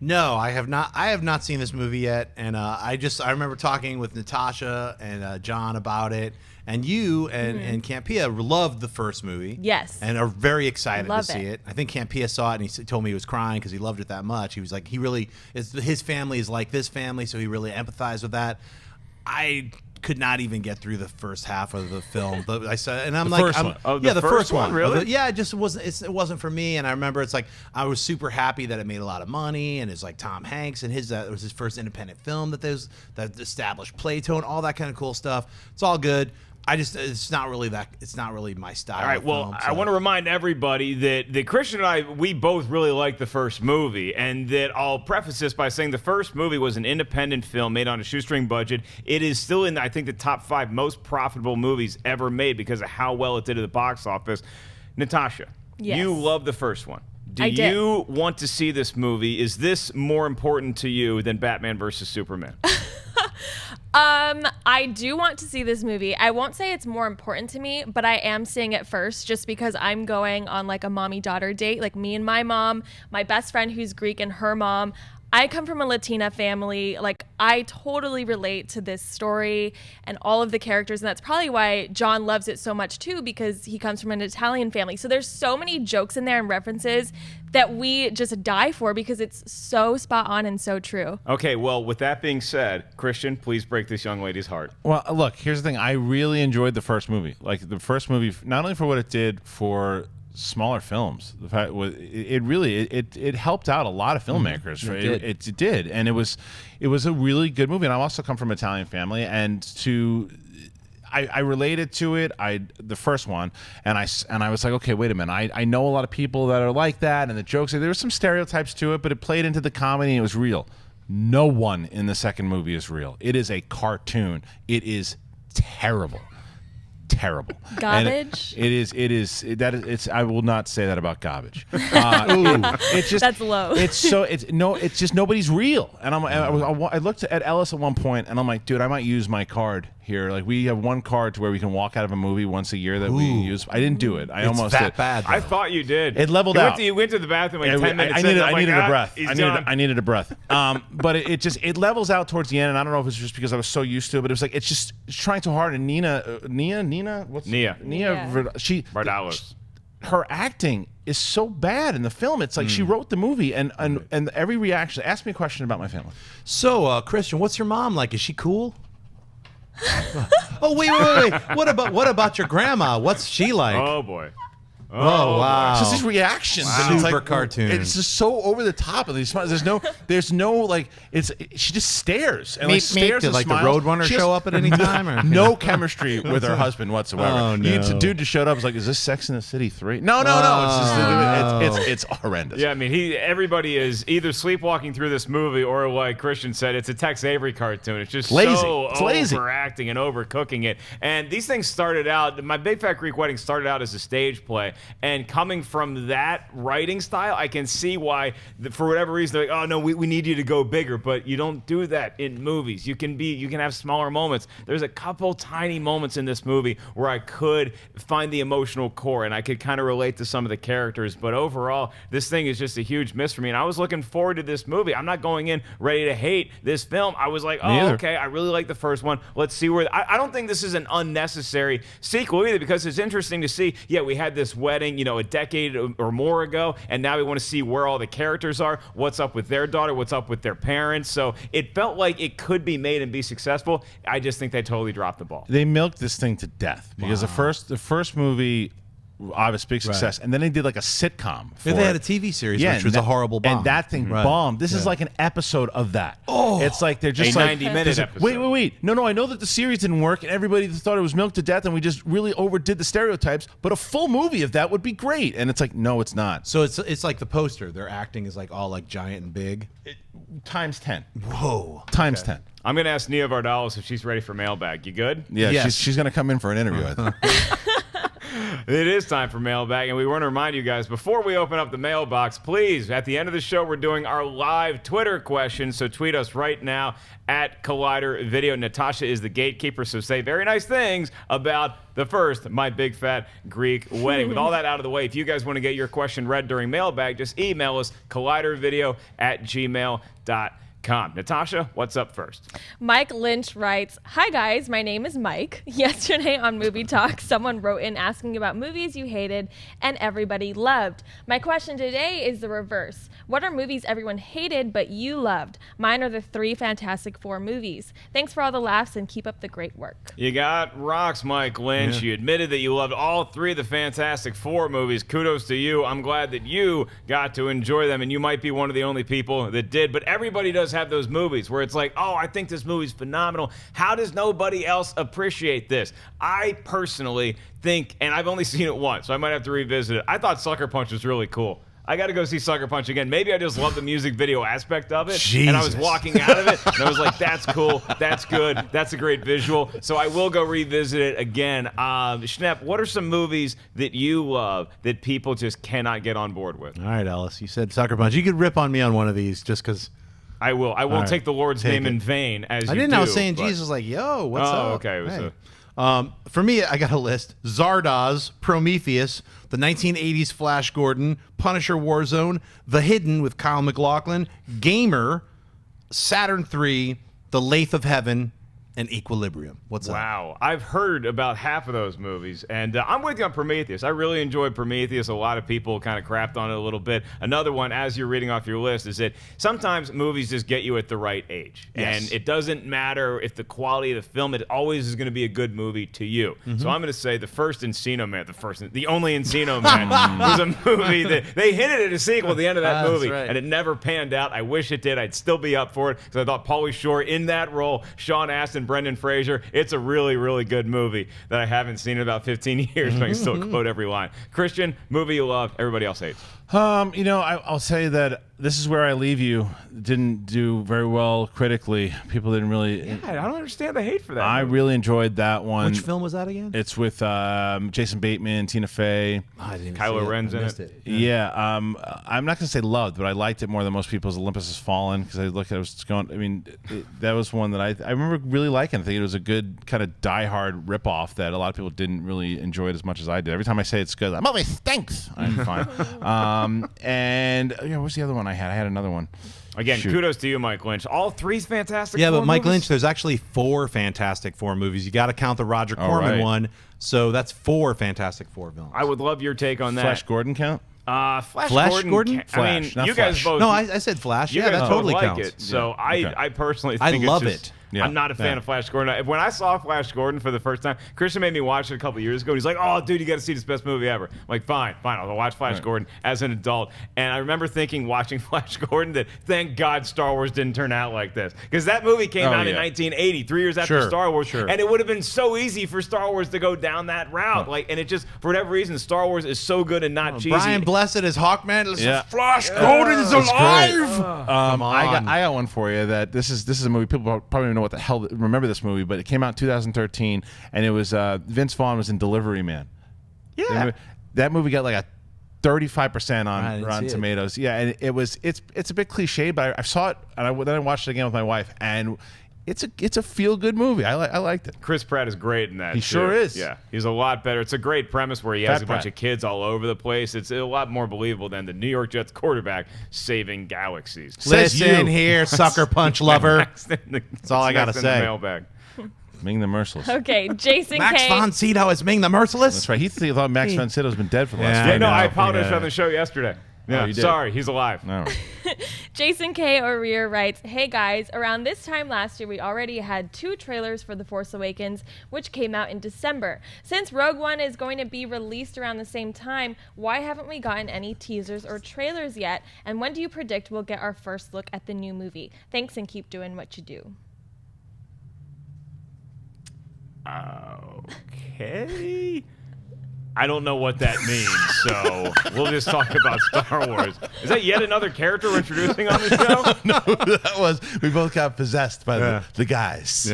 No, I have not. I have not seen this movie yet, and I remember talking with Natasha and John about it, and you and Campia loved the first movie. Yes, and are very excited to see it. it. I think Campia saw it, and he told me he was crying because he loved it that much. He was like, his family is like this family, so he really empathized with that. I could not even get through the first half of the film, but I said, and I'm The like, first one. Oh, yeah, the first one, really? Yeah, it just wasn't. It wasn't for me. And I remember it's like I was super happy that it made a lot of money, and it's like Tom Hanks and his it was his first independent film that established Playtone, all that kind of cool stuff. It's all good. It's not really my style. All right, of well, film, I want to remind everybody that Kristian and I, we both really liked the first movie, and that I'll preface this by saying the first movie was an independent film made on a shoestring budget. It is still in, I think, the top 5 most profitable movies ever made because of how well it did at the box office. Natasha, Yes. you love the first one. Do I did. you want to see this movie? Is this more important to you than Batman versus Superman? I do want to see this movie. I won't say it's more important to me, but I am seeing it first just because I'm going on like a mommy-daughter date. Like me and my mom, my best friend who's Greek and her mom. I come from a Latina family. Like, I totally relate to this story and all of the characters, and that's probably why John loves it so much too, because he comes from an Italian family. So there's so many jokes in there and references that we just die for because it's so spot on and so true. Okay, well, with that being said, Kristian, please break this young lady's heart. Well, look, here's the thing. I really enjoyed the first movie. Like, the first movie, not only for what it did for smaller films, the fact was it helped out a lot of filmmakers. It did, and it was a really good movie. And I also come from an Italian family, and I related to it. The first one, and I was like, okay, wait a minute. I know a lot of people that are like that, and the jokes. There were some stereotypes to it, but it played into the comedy. And it was real. No one in the second movie is real. It is a cartoon. It is terrible. Garbage. I will not say that about garbage. It's just That's low. It's just nobody's real. And I looked at Ellis at one point, and I'm like, dude, I might use my card here. Like, we have one card to where we can walk out of a movie once a year that we use. I didn't do it. I almost that did. bad. I thought you did. It leveled out. You went to the bathroom like 10 minutes I in, needed I'm a breath. I needed a breath. But it levels out towards the end, and I don't know if it's just because I was so used to it, but it was like it's trying too hard. And Nia, Nia Vardalos. Her acting is so bad in the film. It's like she wrote the movie, and every reaction. Ask me a question about my family. So, Kristian, what's your mom like? Is she cool? Oh, wait. What about your grandma? What's she like? Oh boy. Oh, wow. It's just these reactions. Wow. And it's Super like, cartoon. It's just so over the top of these smiles. There's no like. She just stares and like stares Did and like smiles. the Roadrunner She has show up at any time? Or? No chemistry with her husband whatsoever. Oh, no. The dude just showed up. Was like, is this Sex in the City 3? No. It's horrendous. Yeah, I mean, everybody is either sleepwalking through this movie or, like Kristian said, it's a Tex Avery cartoon. It's just lazy. so It's lazy. overacting and overcooking it. And these things started out. My Big Fat Greek Wedding started out as a stage play, and coming from that writing style, I can see why, for whatever reason, they're like, oh no, we need you to go bigger. But you don't do that in movies. You can have smaller moments. There's a couple tiny moments in this movie where I could find the emotional core and I could kind of relate to some of the characters. But overall, this thing is just a huge miss for me. And I was looking forward to this movie. I'm not going in ready to hate this film. I was like, oh, okay, I really like the first one. Let's see where. I don't think this is an unnecessary sequel either, because it's interesting to see. Yeah, we had this wedding, a decade or more ago, and now we want to see where all the characters are, what's up with their daughter, what's up with their parents. So it felt like it could be made and be successful. I just think they totally dropped the ball. They milked this thing to death because the first movie, obvious big success, and then they did like a sitcom. They had a TV series, which was a horrible bomb, and that thing bombed. This is like an episode of that. Oh, it's like they're just a like 90-minute episode. Wait. No. I know that the series didn't work, and everybody thought it was milked to death, and we just really overdid the stereotypes. But a full movie of that would be great. And it's like, no, it's not. So it's like the poster. Their acting is like all like giant and big. Times 10. Whoa. Times 10. I'm going to ask Nia Vardalos if she's ready for Mailbag. You good? Yeah, Yes. she's going to come in for an interview, I think. It is time for Mailbag, and we want to remind you guys, before we open up the mailbox, please, at the end of the show, we're doing our live Twitter question, so tweet us right now at Collider Video. Natasha is the gatekeeper, so say very nice things about the first My Big Fat Greek Wedding. With all that out of the way, if you guys want to get your question read during Mailbag, just email us, collidervideo@gmail.com. Natasha, what's up first? Mike Lynch writes, "Hi guys, my name is Mike. Yesterday on Movie Talk, someone wrote in asking about movies you hated and everybody loved. My question today is the reverse. What are movies everyone hated but you loved? Mine are the 3 Fantastic Four movies. Thanks for all the laughs and keep up the great work." You got rocks, Mike Lynch. Yeah. You admitted that you loved all 3 of the Fantastic Four movies. Kudos to you. I'm glad that you got to enjoy them, and you might be one of the only people that did, but everybody does have those movies where it's like, oh, I think this movie's phenomenal. How does nobody else appreciate this? I personally think, and I've only seen it once, so I might have to revisit it. I thought Sucker Punch was really cool. I got to go see Sucker Punch again. Maybe I just love the music video aspect of it. Jesus. And I was walking out of it, and I was like, that's cool, that's good, that's a great visual. So I will go revisit it again. Schnepp, what are some movies that you love that people just cannot get on board with? All right, Ellis, you said Sucker Punch. You could rip on me on one of these just because. I will. I won't take the Lord's name in vain, as you do. I didn't know. I was saying Jesus like, yo, what's up? Oh, okay. It was for me, I got a list. Zardoz, Prometheus, the 1980s Flash Gordon, Punisher Warzone, The Hidden with Kyle MacLachlan, Gamer, Saturn III, The Lathe of Heaven, and Equilibrium. What's up? Wow. I've heard about half of those movies, and I'm with you on Prometheus. I really enjoyed Prometheus. A lot of people kind of crapped on it a little bit. Another one, as you're reading off your list, is that sometimes movies just get you at the right age. Yes. And it doesn't matter if the quality of the film, it always is going to be a good movie to you. Mm-hmm. So I'm going to say the only Encino Man was a movie that they hinted at a sequel at the end of that movie, right. and it never panned out. I wish it did. I'd still be up for it because I thought Pauly Shore in that role, Sean Astin, Brendan Fraser, it's a really, really good movie that I haven't seen in about 15 years, but I can still quote every line. Kristian, movie you love, everybody else hates. I'll say that This Is Where I Leave You didn't do very well critically. People didn't really. Yeah, I don't understand the hate for that. I really enjoyed that one. Which film was that again? It's with Jason Bateman, Tina Fey. Oh, I didn't Kylo see it. Ren's I in missed it. Yeah, I'm not gonna say loved, but I liked it more than most people's. Olympus Has Fallen, because I looked at it, was going. I mean, that was one that I remember really liking. I think it was a good kind of die-hard ripoff that a lot of people didn't really enjoy it as much as I did. Every time I say it's good, I'm always stinks. I'm fine. And what's the other one I had? I had another one. Again, kudos to you, Mike Lynch. All 3 Fantastic Yeah, Four but Mike movies? Lynch, there's actually 4 Fantastic Four movies. You got to count the Roger Corman right. one. So that's 4 Fantastic Four films. I would love your take on that. Flash Gordon count? Flash Gordon? I mean, Flash, not you guys Flash. both. No, I said Flash. You Yeah, guys that both totally like counts. it. So Yeah. I personally I think love it's just, it. Yeah. I'm not a fan of Flash Gordon. When I saw Flash Gordon for the first time, Kristian made me watch it a couple years ago. He's like, "Oh, dude, you got to see this best movie ever." I'm like, fine, I'll watch Flash Gordon as an adult. And I remember thinking, watching Flash Gordon, that thank God Star Wars didn't turn out like this, because that movie came out in 1980, 3 years after Star Wars, and it would have been so easy for Star Wars to go down that route. And it just, for whatever reason, Star Wars is so good and not cheesy. Brian Blessed is Hawkman. Yeah. Flash Gordon's alive! Come on. I got one for you. That this is a movie people probably don't know what the hell remember this movie, but it came out in 2013, and it was Vince Vaughn was in Delivery Man. Yeah. That movie got like a 35% on Rotten see it. Tomatoes. Yeah, and it's a bit cliche, but I saw it, and then I watched it again with my wife, and it's a feel good movie. I liked it. Chris Pratt is great in that. He sure is. Yeah, he's a lot better. It's a great premise where he has Fat a bunch Pratt. of kids all over the place. It's a lot more believable than the New York Jets quarterback saving galaxies. Listen here, sucker punch lover. That's all I gotta In the say. mailbag. Ming the Merciless. Okay, Jason Max K. von Sydow is Ming the Merciless. That's right. He thought Max von Sydow's been dead for the last Yeah, Yeah, five no, I years. apologized Yeah. on the show yesterday. Yeah, you did. sorry, he's alive. No. Jason K. O'Rear writes, "Hey guys, around this time last year we already had 2 trailers for The Force Awakens, which came out in December. Since Rogue One is going to be released around the same time, why haven't we gotten any teasers or trailers yet? And when do you predict we'll get our first look at the new movie? Thanks and keep doing what you do." Okay. I don't know what that means, so we'll just talk about Star Wars. Is that yet another character we're introducing on the show? No, that was we both got possessed by the guys.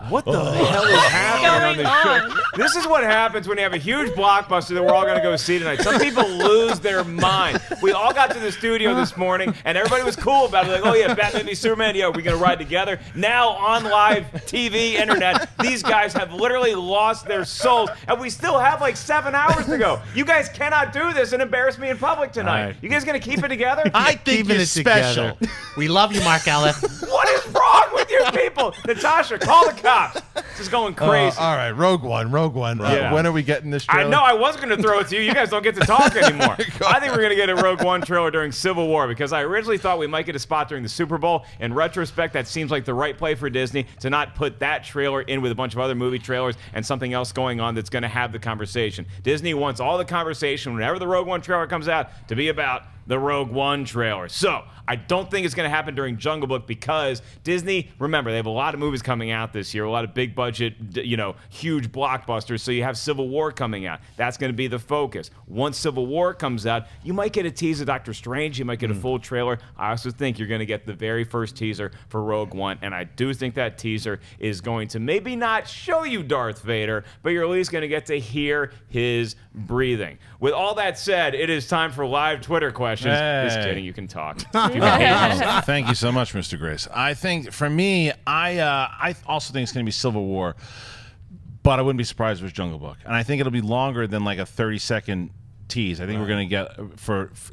What the hell is happening on this show? This is what happens when you have a huge blockbuster that we're all going to go see tonight. Some people lose their mind. We all got to the studio this morning, and everybody was cool about it. Like, oh, yeah, Batman v Superman, yeah, we're going to ride together. Now, on live TV, internet, these guys have literally lost their souls, and we still have like 7 hours to go. You guys cannot do this and embarrass me in public tonight. Right. You guys going to keep it together? I think you're special. We love you, Mark Ellis. What is wrong with you people? Natasha, call the cops. This is going crazy. All right, Rogue One. Yeah. When are we getting this trailer? I know I was going to throw it to you. You guys don't get to talk anymore. I think we're going to get a Rogue One trailer during Civil War because I originally thought we might get a spot during the Super Bowl. In retrospect, that seems like the right play for Disney to not put that trailer in with a bunch of other movie trailers and something else going on that's going to have the conversation. Disney wants all the conversation whenever the Rogue One trailer comes out to be about the Rogue One trailer. So I don't think it's going to happen during Jungle Book because Disney, remember, they have a lot of movies coming out this year, a lot of big budget, huge blockbusters. So you have Civil War coming out. That's going to be the focus. Once Civil War comes out, you might get a teaser of Doctor Strange. You might get a full trailer. I also think you're going to get the very first teaser for Rogue One. And I do think that teaser is going to maybe not show you Darth Vader, but you're at least going to get to hear his breathing. With all that said, it is time for live Twitter questions. Just kidding, you can talk. Thank you so much, Mr. Grace. I think for me, I also think it's going to be Civil War, but I wouldn't be surprised if it was Jungle Book. And I think it'll be longer than like a 30-second tease. I think we're going to get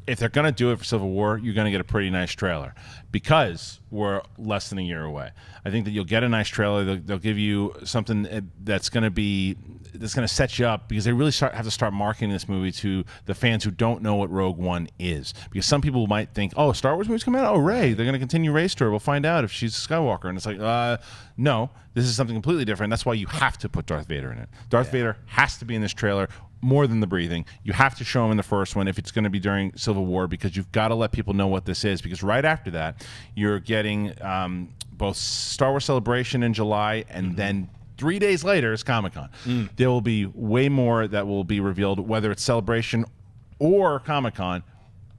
if they're going to do it for Civil War, you're going to get a pretty nice trailer because we're less than a year away. I think that you'll get a nice trailer. They'll give you something that's going to set you up because they really have to start marketing this movie to the fans who don't know what Rogue One is. Because some people might think, oh, Star Wars movie's coming out? Oh, Rey, they're going to continue Rey's story. We'll find out if she's a Skywalker. And it's like, no, this is something completely different. That's why you have to put Darth Vader in it. Darth Vader has to be in this trailer more than the breathing. You have to show him in the first one if it's going to be during Civil War because you've got to let people know what this is because right after that, you're getting both Star Wars Celebration in July and then 3 days later is Comic-Con. There will be way more that will be revealed, whether it's Celebration or Comic-Con.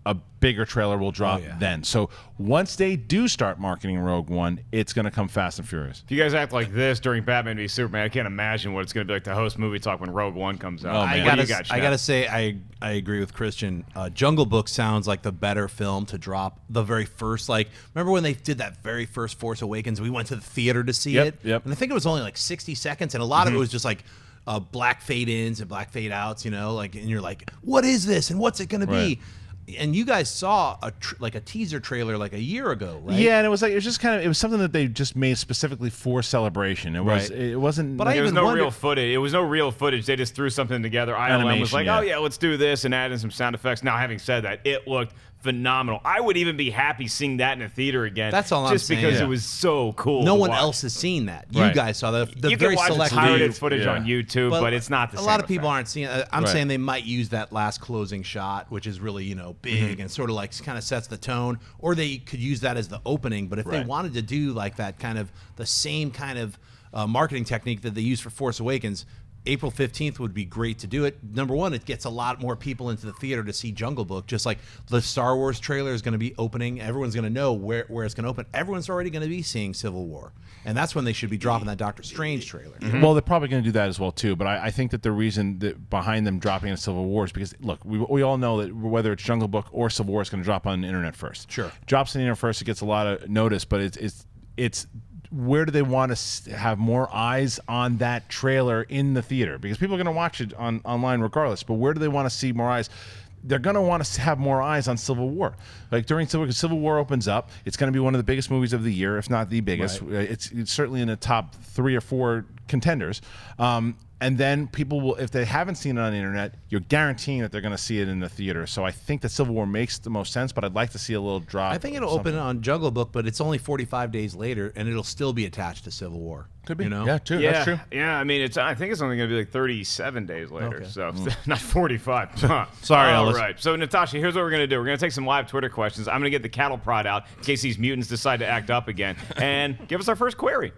A bigger trailer will drop then. So once they do start marketing Rogue One, it's going to come fast and furious. If you guys act like this during Batman v Superman, I can't imagine what it's going to be like to host movie talk when Rogue One comes out. Oh, I gotta say, I agree with Christian. Jungle Book sounds like the better film to drop the very first. Like, remember when they did that very first Force Awakens? We went to the theater to see it, and I think it was only like 60 seconds, and a lot of it was just like black fade ins and black fade outs. And you're like, what is this, and what's it going to be? And you guys saw a teaser trailer like a year ago, right? Yeah, and it was something that they just made specifically for Celebration. It wasn't. But there was no real footage. It was no real footage. They just threw something together. ILM was like, oh yeah, let's do this and add in some sound effects. Now, having said that, it looked phenomenal. I would even be happy seeing that in a theater again. That's all I'm saying. Just because it was so cool. No one else has seen that. You guys saw the you very can watch select pirated footage on YouTube, but it's not the same. A lot of people aren't seeing it. I'm saying they might use that last closing shot, which is really big and sort of like kind of sets the tone, or they could use that as the opening. But if they wanted to do like that kind of the same kind of marketing technique that they use for Force Awakens, April 15th would be great to do it. Number one, it gets a lot more people into the theater to see Jungle Book, just like the Star Wars trailer is going to be opening. Everyone's going to know where it's going to open. Everyone's already going to be seeing Civil War. And that's when they should be dropping that Doctor Strange trailer. Well, they're probably going to do that as well, too. But I think that the reason that behind them dropping in Civil War is because, look, we all know that whether it's Jungle Book or Civil War, it's going to drop on the internet first. Sure. Drops on the internet first, it gets a lot of notice, but it's where do they want to have more eyes on that trailer in the theater? Because people are going to watch it online regardless, but where do they want to see more eyes? They're going to want to have more eyes on Civil War. Like during Civil War opens up, it's going to be one of the biggest movies of the year, if not the biggest. Right. It's certainly in the top 3 or 4 contenders. And then people will, if they haven't seen it on the internet, you're guaranteeing that they're going to see it in the theater. So I think that Civil War makes the most sense, but I'd like to see a little drop. I think it'll open on Jungle Book, but it's only 45 days later, and it'll still be attached to Civil War. Could be. Yeah, that's true. Yeah, I mean, I think it's only going to be like 37 days later, so not 45. Sorry, All Ellis. right. So, Natasha, here's what we're going to do. We're going to take some live Twitter questions. I'm going to get the cattle prod out in case these mutants decide to act up again, and give us our first query.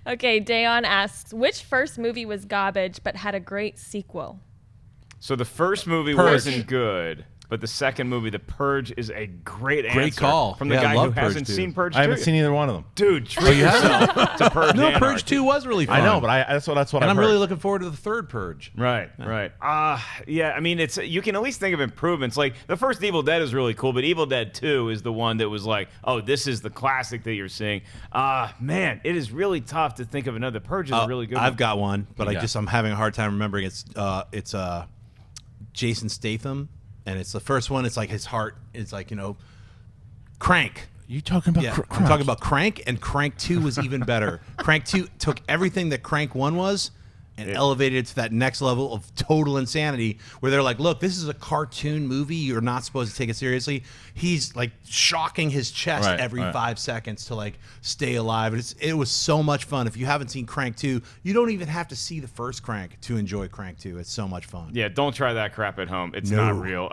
Okay, Dayon asks, which first movie was garbage but had a great sequel? So the first movie wasn't good. but the second movie, The Purge, is a great answer call. from the Yeah, I guy who love Purge hasn't 2. seen Purge 2. I haven't seen either one of them. Dude, treat yourself to Purge No, Anarchy. Purge 2 was really fun. I know, but that's what and I've I'm heard. really looking forward to the third Purge. Right. Yeah, I mean, you can at least think of improvements. Like, the first Evil Dead is really cool, but Evil Dead 2 is the one that was like, oh, this is the classic that you're seeing. Man, it is really tough to think of another. Purge is a really good one. I've got one, but Yeah. I'm having a hard time remembering. It's Jason Statham, and it's the first one. It's like his heart is like, Crank. You talking about? Yeah, I'm talking about Crank, and Crank 2 was even better. Crank 2 took everything that Crank 1 was and elevated it to that next level of total insanity where they're like, look, this is a cartoon movie. You're not supposed to take it seriously. He's like shocking his chest every 5 seconds to like stay alive. And it was so much fun. If you haven't seen Crank 2, you don't even have to see the first Crank to enjoy Crank 2. It's so much fun. Yeah, don't try that crap at home. It's No. not real.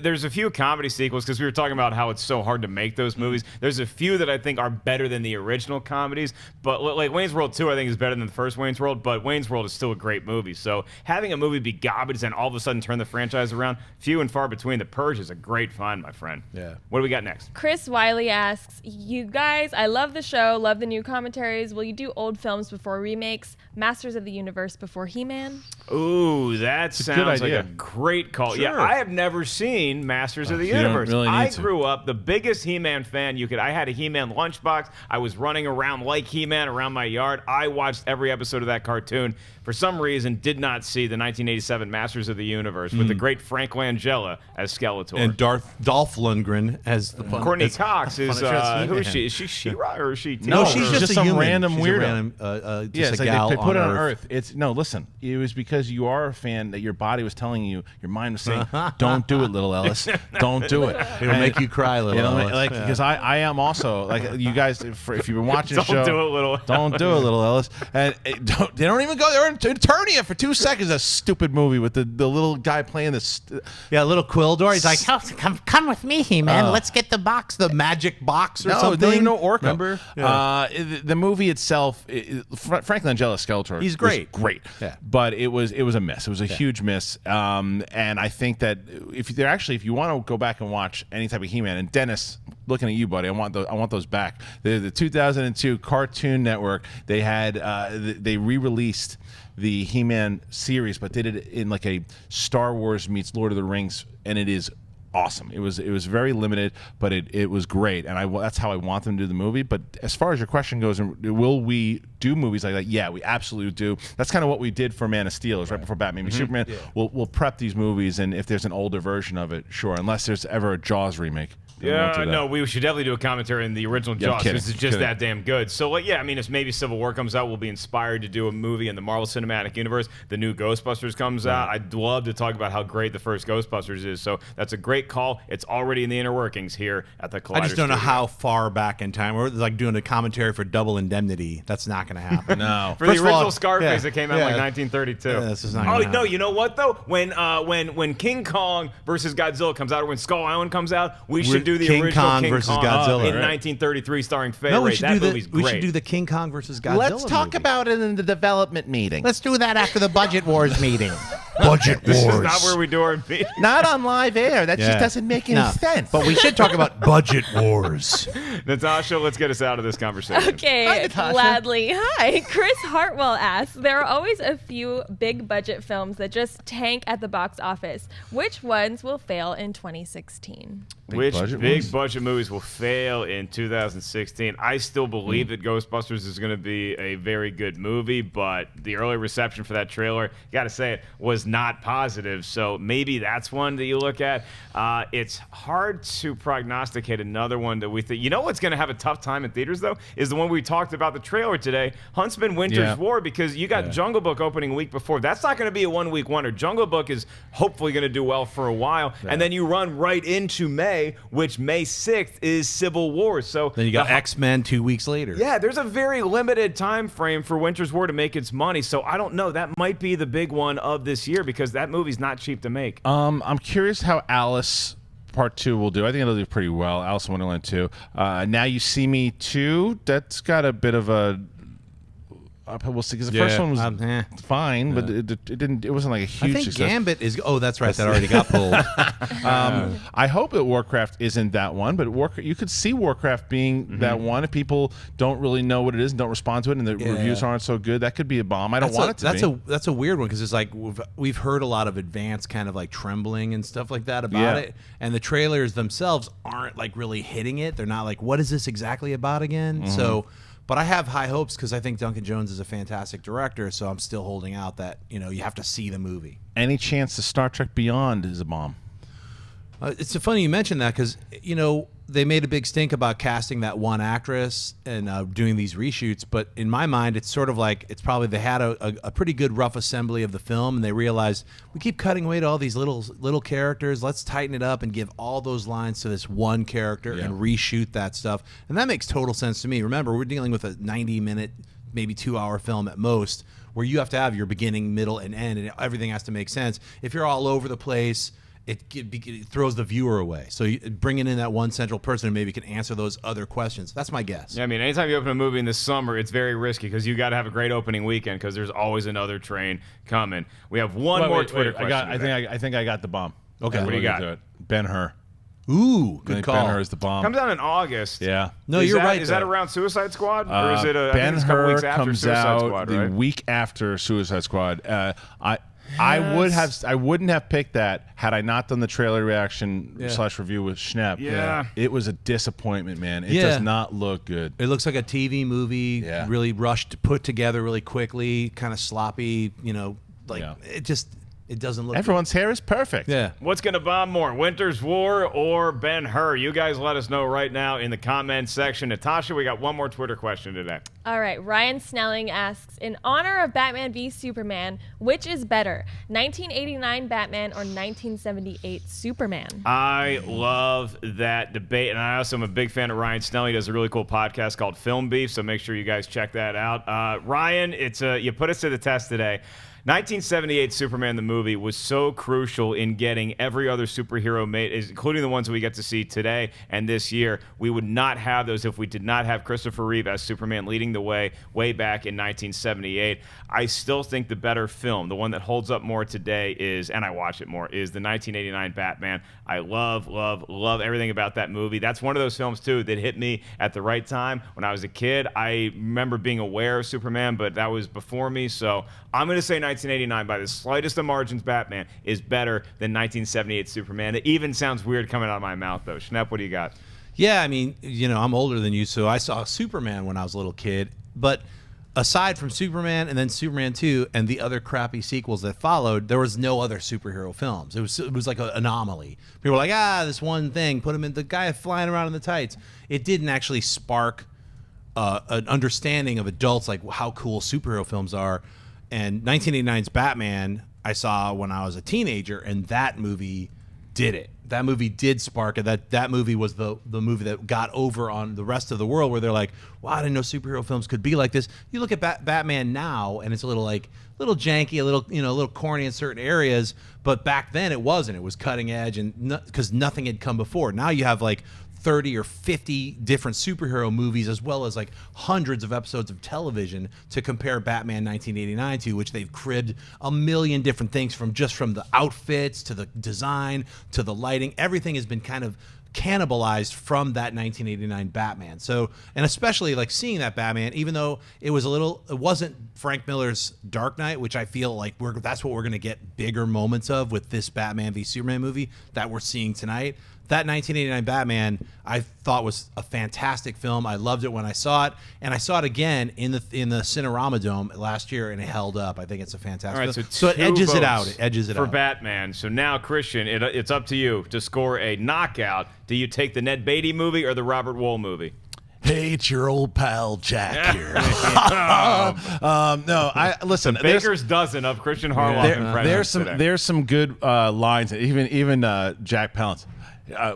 There's a few comedy sequels because we were talking about how it's so hard to make those movies. There's a few that I think are better than the original comedies, but like Wayne's World 2 I think is better than the first Wayne's World, but Wayne's World is still a great movie. So having a movie be garbage and all of a sudden turn the franchise around, few and far between. The Purge is a great find, my friend. Yeah. What do we got next? Chris Wiley asks, you guys, I love the show, love the new commentaries. Will you do old films before remakes? Masters of the Universe before He-Man? Ooh, that a good sounds like idea. a great call. Sure. Yeah, I have never seen Masters of the you don't Universe. really need I to. grew up the biggest He-Man fan you could. I had a He-Man lunchbox. I was running around like He-Man around my yard. I watched every episode of that cartoon. For some reason, did not see the 1987 Masters of the Universe with the great Frank Langella as Skeletor. And Dolph Lundgren as the fun. Courtney as- Cox is fun- who is she? Is she She-Ra or is she? No, Tina? she's Or- just a some human. random She's weirdo. A random, Yeah, just it's a like gal they put it on Earth. Earth. No, listen. It was because you are a fan that your body was telling you, your mind was saying, "Don't do it, little Ellis. Don't do it. It'll make you cry, little Ellis. Like Yeah. because I am also like you guys. If you've been watching the Don't show, do it, little Don't do it, little Ellis. And they don't even go there to Eternia for 2 seconds. A stupid movie with the little guy playing this. Yeah, little Quildor. He's like, Oh, come with me, He-Man. Let's get the box. the magic box or No, something. they don't even know Orca. Remember? The movie itself, Frank Langella's Skeletor. He's great. Was great. Yeah. But it was a miss. It was a huge miss. And I think that if you want to go back and watch any type of He-Man, and Dennis, looking at you, buddy, I want those back. The 2002 Cartoon Network. They had they re-released the He-Man series, but did it in like a Star Wars meets Lord of the Rings, and it is awesome. It was very limited, but it was great, and that's how I want them to do the movie. But as far as your question goes, will we do movies like that? Yeah, we absolutely do. That's kind of what we did for Man of Steel, right before Batman v Superman. Yeah. We'll prep these movies, and if there's an older version of it, sure. Unless there's ever a Jaws remake. then we won't do that. No, we should definitely do a commentary on the original Yeah, I'm Jaws kidding. because it's just Kidding. that damn good. So, yeah, I mean, if maybe Civil War comes out, we'll be inspired to do a movie in the Marvel Cinematic Universe. The new Ghostbusters comes out. I'd love to talk about how great the first Ghostbusters is. So that's a great call. It's already in the inner workings here at the Collider I just don't know Studio. how far back in time. We're like doing a commentary for Double Indemnity. That's not going to happen. No. For the First of all, original Scarface yeah, that came out in yeah. like 1932. Yeah, this is not oh, gonna no, happen. you know what, though? When King Kong versus Godzilla comes out, or when Skull Island comes out, we should do the King original Kong King versus Kong Godzilla. in Right. 1933 starring Fay No, Ray. we should That do movie's the great. we should do the King Kong versus Godzilla. Let's talk movie. about it in the development meeting. Let's do that after the Budget Wars meeting. Budget This is not where we do our meeting. Not on live air. That Yeah. just doesn't make any No, sense. But we should talk about Budget Wars. Natasha, let's get us out of this conversation. Okay, Hi, Natasha. gladly. Hi. Chris Hartwell asks, there are always a few big budget films that just tank at the box office. Which ones will fail in 2016? Which budget big ones? budget movies will fail in 2016? I still believe that Ghostbusters is going to be a very good movie, but the early reception for that trailer, got to say it, was not positive. So maybe that's one that you look at. It's hard to prognosticate another one that we think. You know what's going to have a tough time in theaters, though, is the one we talked about the trailer today, Huntsman Winter's Yeah. War, because you got Jungle Book opening a week before. That's not going to be a one-week wonder. Jungle Book is hopefully going to do well for a while, and then you run right into May, which May 6th is Civil War. So Then you got the- X-Men 2 weeks later. yeah, there's a very limited time frame for Winter's War to make its money. So I don't know. That might be the big one of this year because that movie's not cheap to make. I'm curious how Alice Part 2 will do. I think it'll do pretty well. Alice in Wonderland 2. Now You See Me 2. That's got a bit of a we'll see, because the first one was fine, but it didn't. It wasn't like a huge I think success. Gambit is. Oh, that's right. That already got pulled. I hope that Warcraft isn't that one, but you could see Warcraft being that one if people don't really know what it is and don't respond to it, and the reviews aren't so good. That could be a bomb. I don't want it to be. That's a weird one, because it's like we've heard a lot of advanced kind of like trembling and stuff like that about it, and the trailers themselves aren't like really hitting it. They're not like, what is this exactly about again? So. But I have high hopes because I think Duncan Jones is a fantastic director, so I'm still holding out that, you have to see the movie. Any chance the Star Trek Beyond is a bomb? It's so funny you mentioned that, because, they made a big stink about casting that one actress and doing these reshoots, but in my mind, it's sort of like it's probably they had a pretty good rough assembly of the film, and they realized we keep cutting away to all these little characters. Let's tighten it up and give all those lines to this one character and reshoot that stuff, and that makes total sense to me. Remember, we're dealing with a 90-minute, maybe 2-hour film at most, where you have to have your beginning, middle, and end, and everything has to make sense. If you're all over the place, it throws the viewer away. So bringing in that one central person who maybe can answer those other questions. That's my guess. Yeah, I mean, anytime you open a movie in the summer, it's very risky because you got to have a great opening weekend because there's always another train coming. We have one more Twitter question. I think I got the bomb. Okay, what do you got? Ben-Hur. Ooh, good call. Ben-Hur is the bomb. Comes out in August. Yeah. No, you're right. Is that around Suicide Squad, or is it? Ben-Hur comes out Squad, right? the week after Suicide Squad. I wouldn't have picked that had I not done the trailer reaction / review with Schnepp. Yeah. It was a disappointment, man. It does not look good. It looks like a TV movie, really rushed, put together really quickly, kind of sloppy, it doesn't look Everyone's hair is perfect. Yeah. What's going to bomb more, Winter's War or Ben-Hur? You guys let us know right now in the comments section. Natasha, we got one more Twitter question today. All right. Ryan Snelling asks, in honor of Batman v Superman, which is better, 1989 Batman or 1978 Superman? I love that debate, and I also am a big fan of Ryan Snelling. He does a really cool podcast called Film Beef, so make sure you guys check that out. Ryan, you put us to the test today. 1978 Superman the movie was so crucial in getting every other superhero made, including the ones we get to see today and this year. We would not have those if we did not have Christopher Reeve as Superman leading the way back in 1978. I still think the better film, the one that holds up more today and I watch it more, is the 1989 Batman. I love, love, love everything about that movie. That's one of those films, too, that hit me at the right time. When I was a kid, I remember being aware of Superman, but that was before me, so I'm going to say 1989 by the slightest of margins. Batman is better than 1978 Superman. It even sounds weird coming out of my mouth, though. Schnepp, what do you got? Yeah, I mean, I'm older than you, so I saw Superman when I was a little kid. But aside from Superman and then Superman 2 and the other crappy sequels that followed, there was no other superhero films. It was like an anomaly. People were like, this one thing, put him in the guy flying around in the tights. It didn't actually spark an understanding of adults like how cool superhero films are. And 1989's Batman I saw when I was a teenager, and that movie did it. That movie did spark it. That movie was the movie that got over on the rest of the world, where they're like, wow, I didn't know superhero films could be like this. You look at Batman now, and it's a little janky, a little corny in certain areas, but back then it wasn't. It was cutting edge, and because nothing had come before. Now you have like 30 or 50 different superhero movies, as well as like hundreds of episodes of television to compare Batman 1989 to, which they've cribbed a million different things from the outfits to the design to the lighting. Everything has been kind of cannibalized from that 1989 Batman. So, and especially like seeing that Batman, even though it wasn't Frank Miller's Dark Knight, which I feel like that's what we're going to get bigger moments of with this Batman v Superman movie that we're seeing tonight. That 1989 Batman, I thought was a fantastic film. I loved it when I saw it, and I saw it again in the Cinerama Dome last year, and it held up. I think it's a fantastic film. So it edges it out. It edges it out. For Batman. So now, Kristian, it's up to you to score a knockout. Do you take the Ned Beatty movie or the Robert Wuhl movie? Hey, it's your old pal Jack here. No, listen. Baker's dozen of Kristian Harloff impressions. There's some good lines. Even Jack Palance.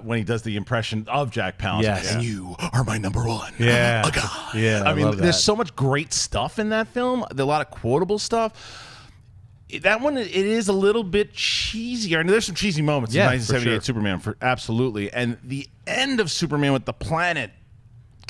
When he does the impression of Jack Palance. Yes. And you are my number one. Yeah. A guy. Yeah. I mean, there's so much great stuff in that film. There's a lot of quotable stuff. That one, it is a little bit cheesier. I mean, there's some cheesy moments in 1978 Superman, absolutely. And the end of Superman with the planet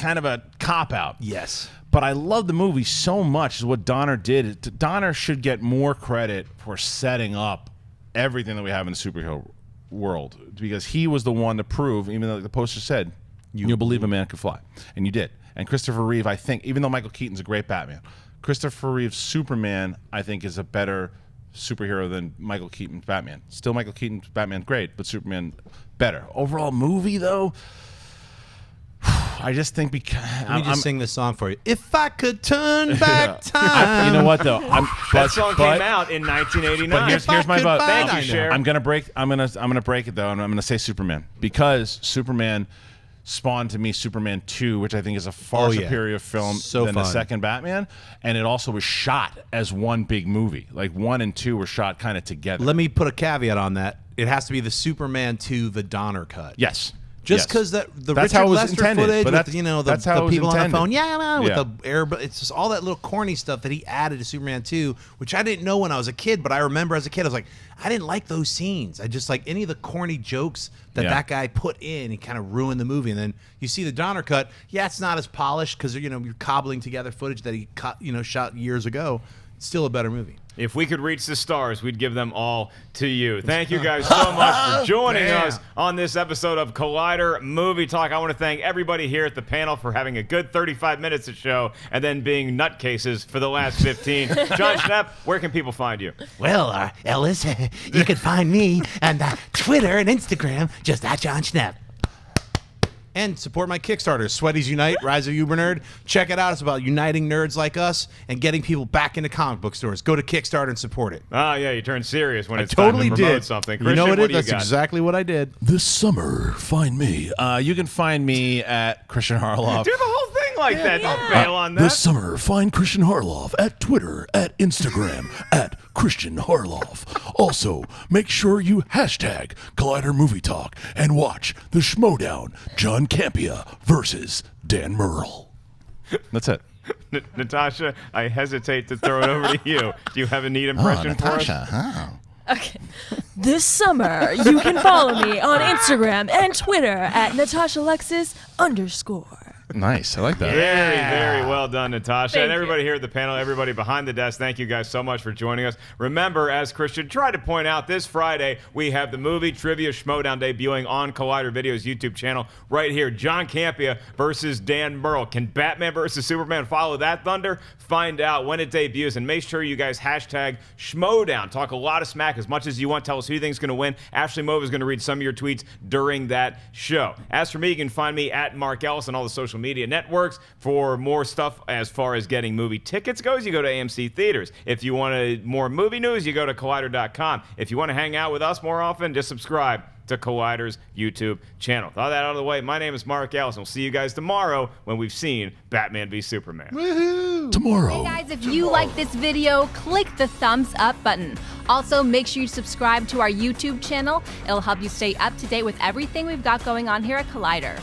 kind of a cop-out. Yes. But I love the movie so much. Is what Donner did. Donner should get more credit for setting up everything that we have in the superhero world, because he was the one to prove, even though the poster said, you'll believe a man could fly. And you did. And Christopher Reeve, I think, even though Michael Keaton's a great Batman, Christopher Reeve's Superman, I think, is a better superhero than Michael Keaton's Batman. Still Michael Keaton's Batman, great, but Superman, better. Overall movie, though, I just think because... Let me sing this song for you. If I could turn back time. You know what, though? That song came out in 1989. But here's my vote. Thank you, Cher. I'm gonna break it though, and I'm gonna say Superman, because Superman spawned to me Superman 2, which I think is a far superior film than the second Batman, and it also was shot as one big movie. Like 1 and 2 were shot kind of together. Let me put a caveat on that. It has to be the Superman 2, the Donner cut. Yes. Just because the that's Richard how it was Lester intended, footage but with, that's how it the was people on the intended. phone, with Yeah. the air, but it's just all that little corny stuff that he added to Superman 2, which I didn't know when I was a kid, but I remember as a kid, I was like, I didn't like those scenes. I just like any of the corny jokes that guy put in, he kind of ruined the movie. And then you see the Donner cut, it's not as polished because you're cobbling together footage that he shot years ago. It's still a better movie. If we could reach the stars, we'd give them all to you. Thank you guys so much for joining us on this episode of Collider Movie Talk. I want to thank everybody here at the panel for having a good 35 minutes of show and then being nutcases for the last 15. Jon Schnepp, where can people find you? Well, Ellis, you can find me on Twitter and Instagram, just at Jon Schnepp. And support my Kickstarter, Sweaties Unite, Rise of Uber Nerd. Check it out. It's about uniting nerds like us and getting people back into comic book stores. Go to Kickstarter and support it. Oh, yeah, you turn serious when it's totally time to promote did something. You know Kristian, what it is? do you That's got? exactly what I did. This summer, find me. You can find me at Kristian Harloff. Do the whole thing like that. Don't bail on that. This summer, find Kristian Harloff at Twitter, at Instagram, at Kristian Harloff. Also, make sure you hashtag Collider Movie Talk and watch the Schmodown, John Campea versus Dan Merle. That's it. Natasha, I hesitate to throw it over to you. Do you have a neat impression for us? Okay. This summer, you can follow me on Instagram and Twitter at NatashaLexis_. Nice. I like that. Very, very well done, Natasha. Thank and everybody you. here at the panel, everybody behind the desk, thank you guys so much for joining us. Remember, as Kristian tried to point out, this Friday, we have the movie Trivia Schmodown debuting on Collider Video's YouTube channel right here. John Campea versus Dan Merle. Can Batman versus Superman follow that thunder? Find out when it debuts, and make sure you guys hashtag Schmodown. Talk a lot of smack as much as you want. Tell us who you think is going to win. Ashley Mova is going to read some of your tweets during that show. As for me, you can find me at Mark Ellis on all the social media networks. For more stuff as far as getting movie tickets goes, you go to AMC Theatres. If you want more movie news, you go to Collider.com. If you want to hang out with us more often, just subscribe to Collider's YouTube channel. With all that out of the way, my name is Mark Ellis, and we'll see you guys tomorrow when we've seen Batman v Superman. Tomorrow. Hey guys, if you like this video, click the thumbs up button. Also, make sure you subscribe to our YouTube channel. It'll help you stay up to date with everything we've got going on here at Collider.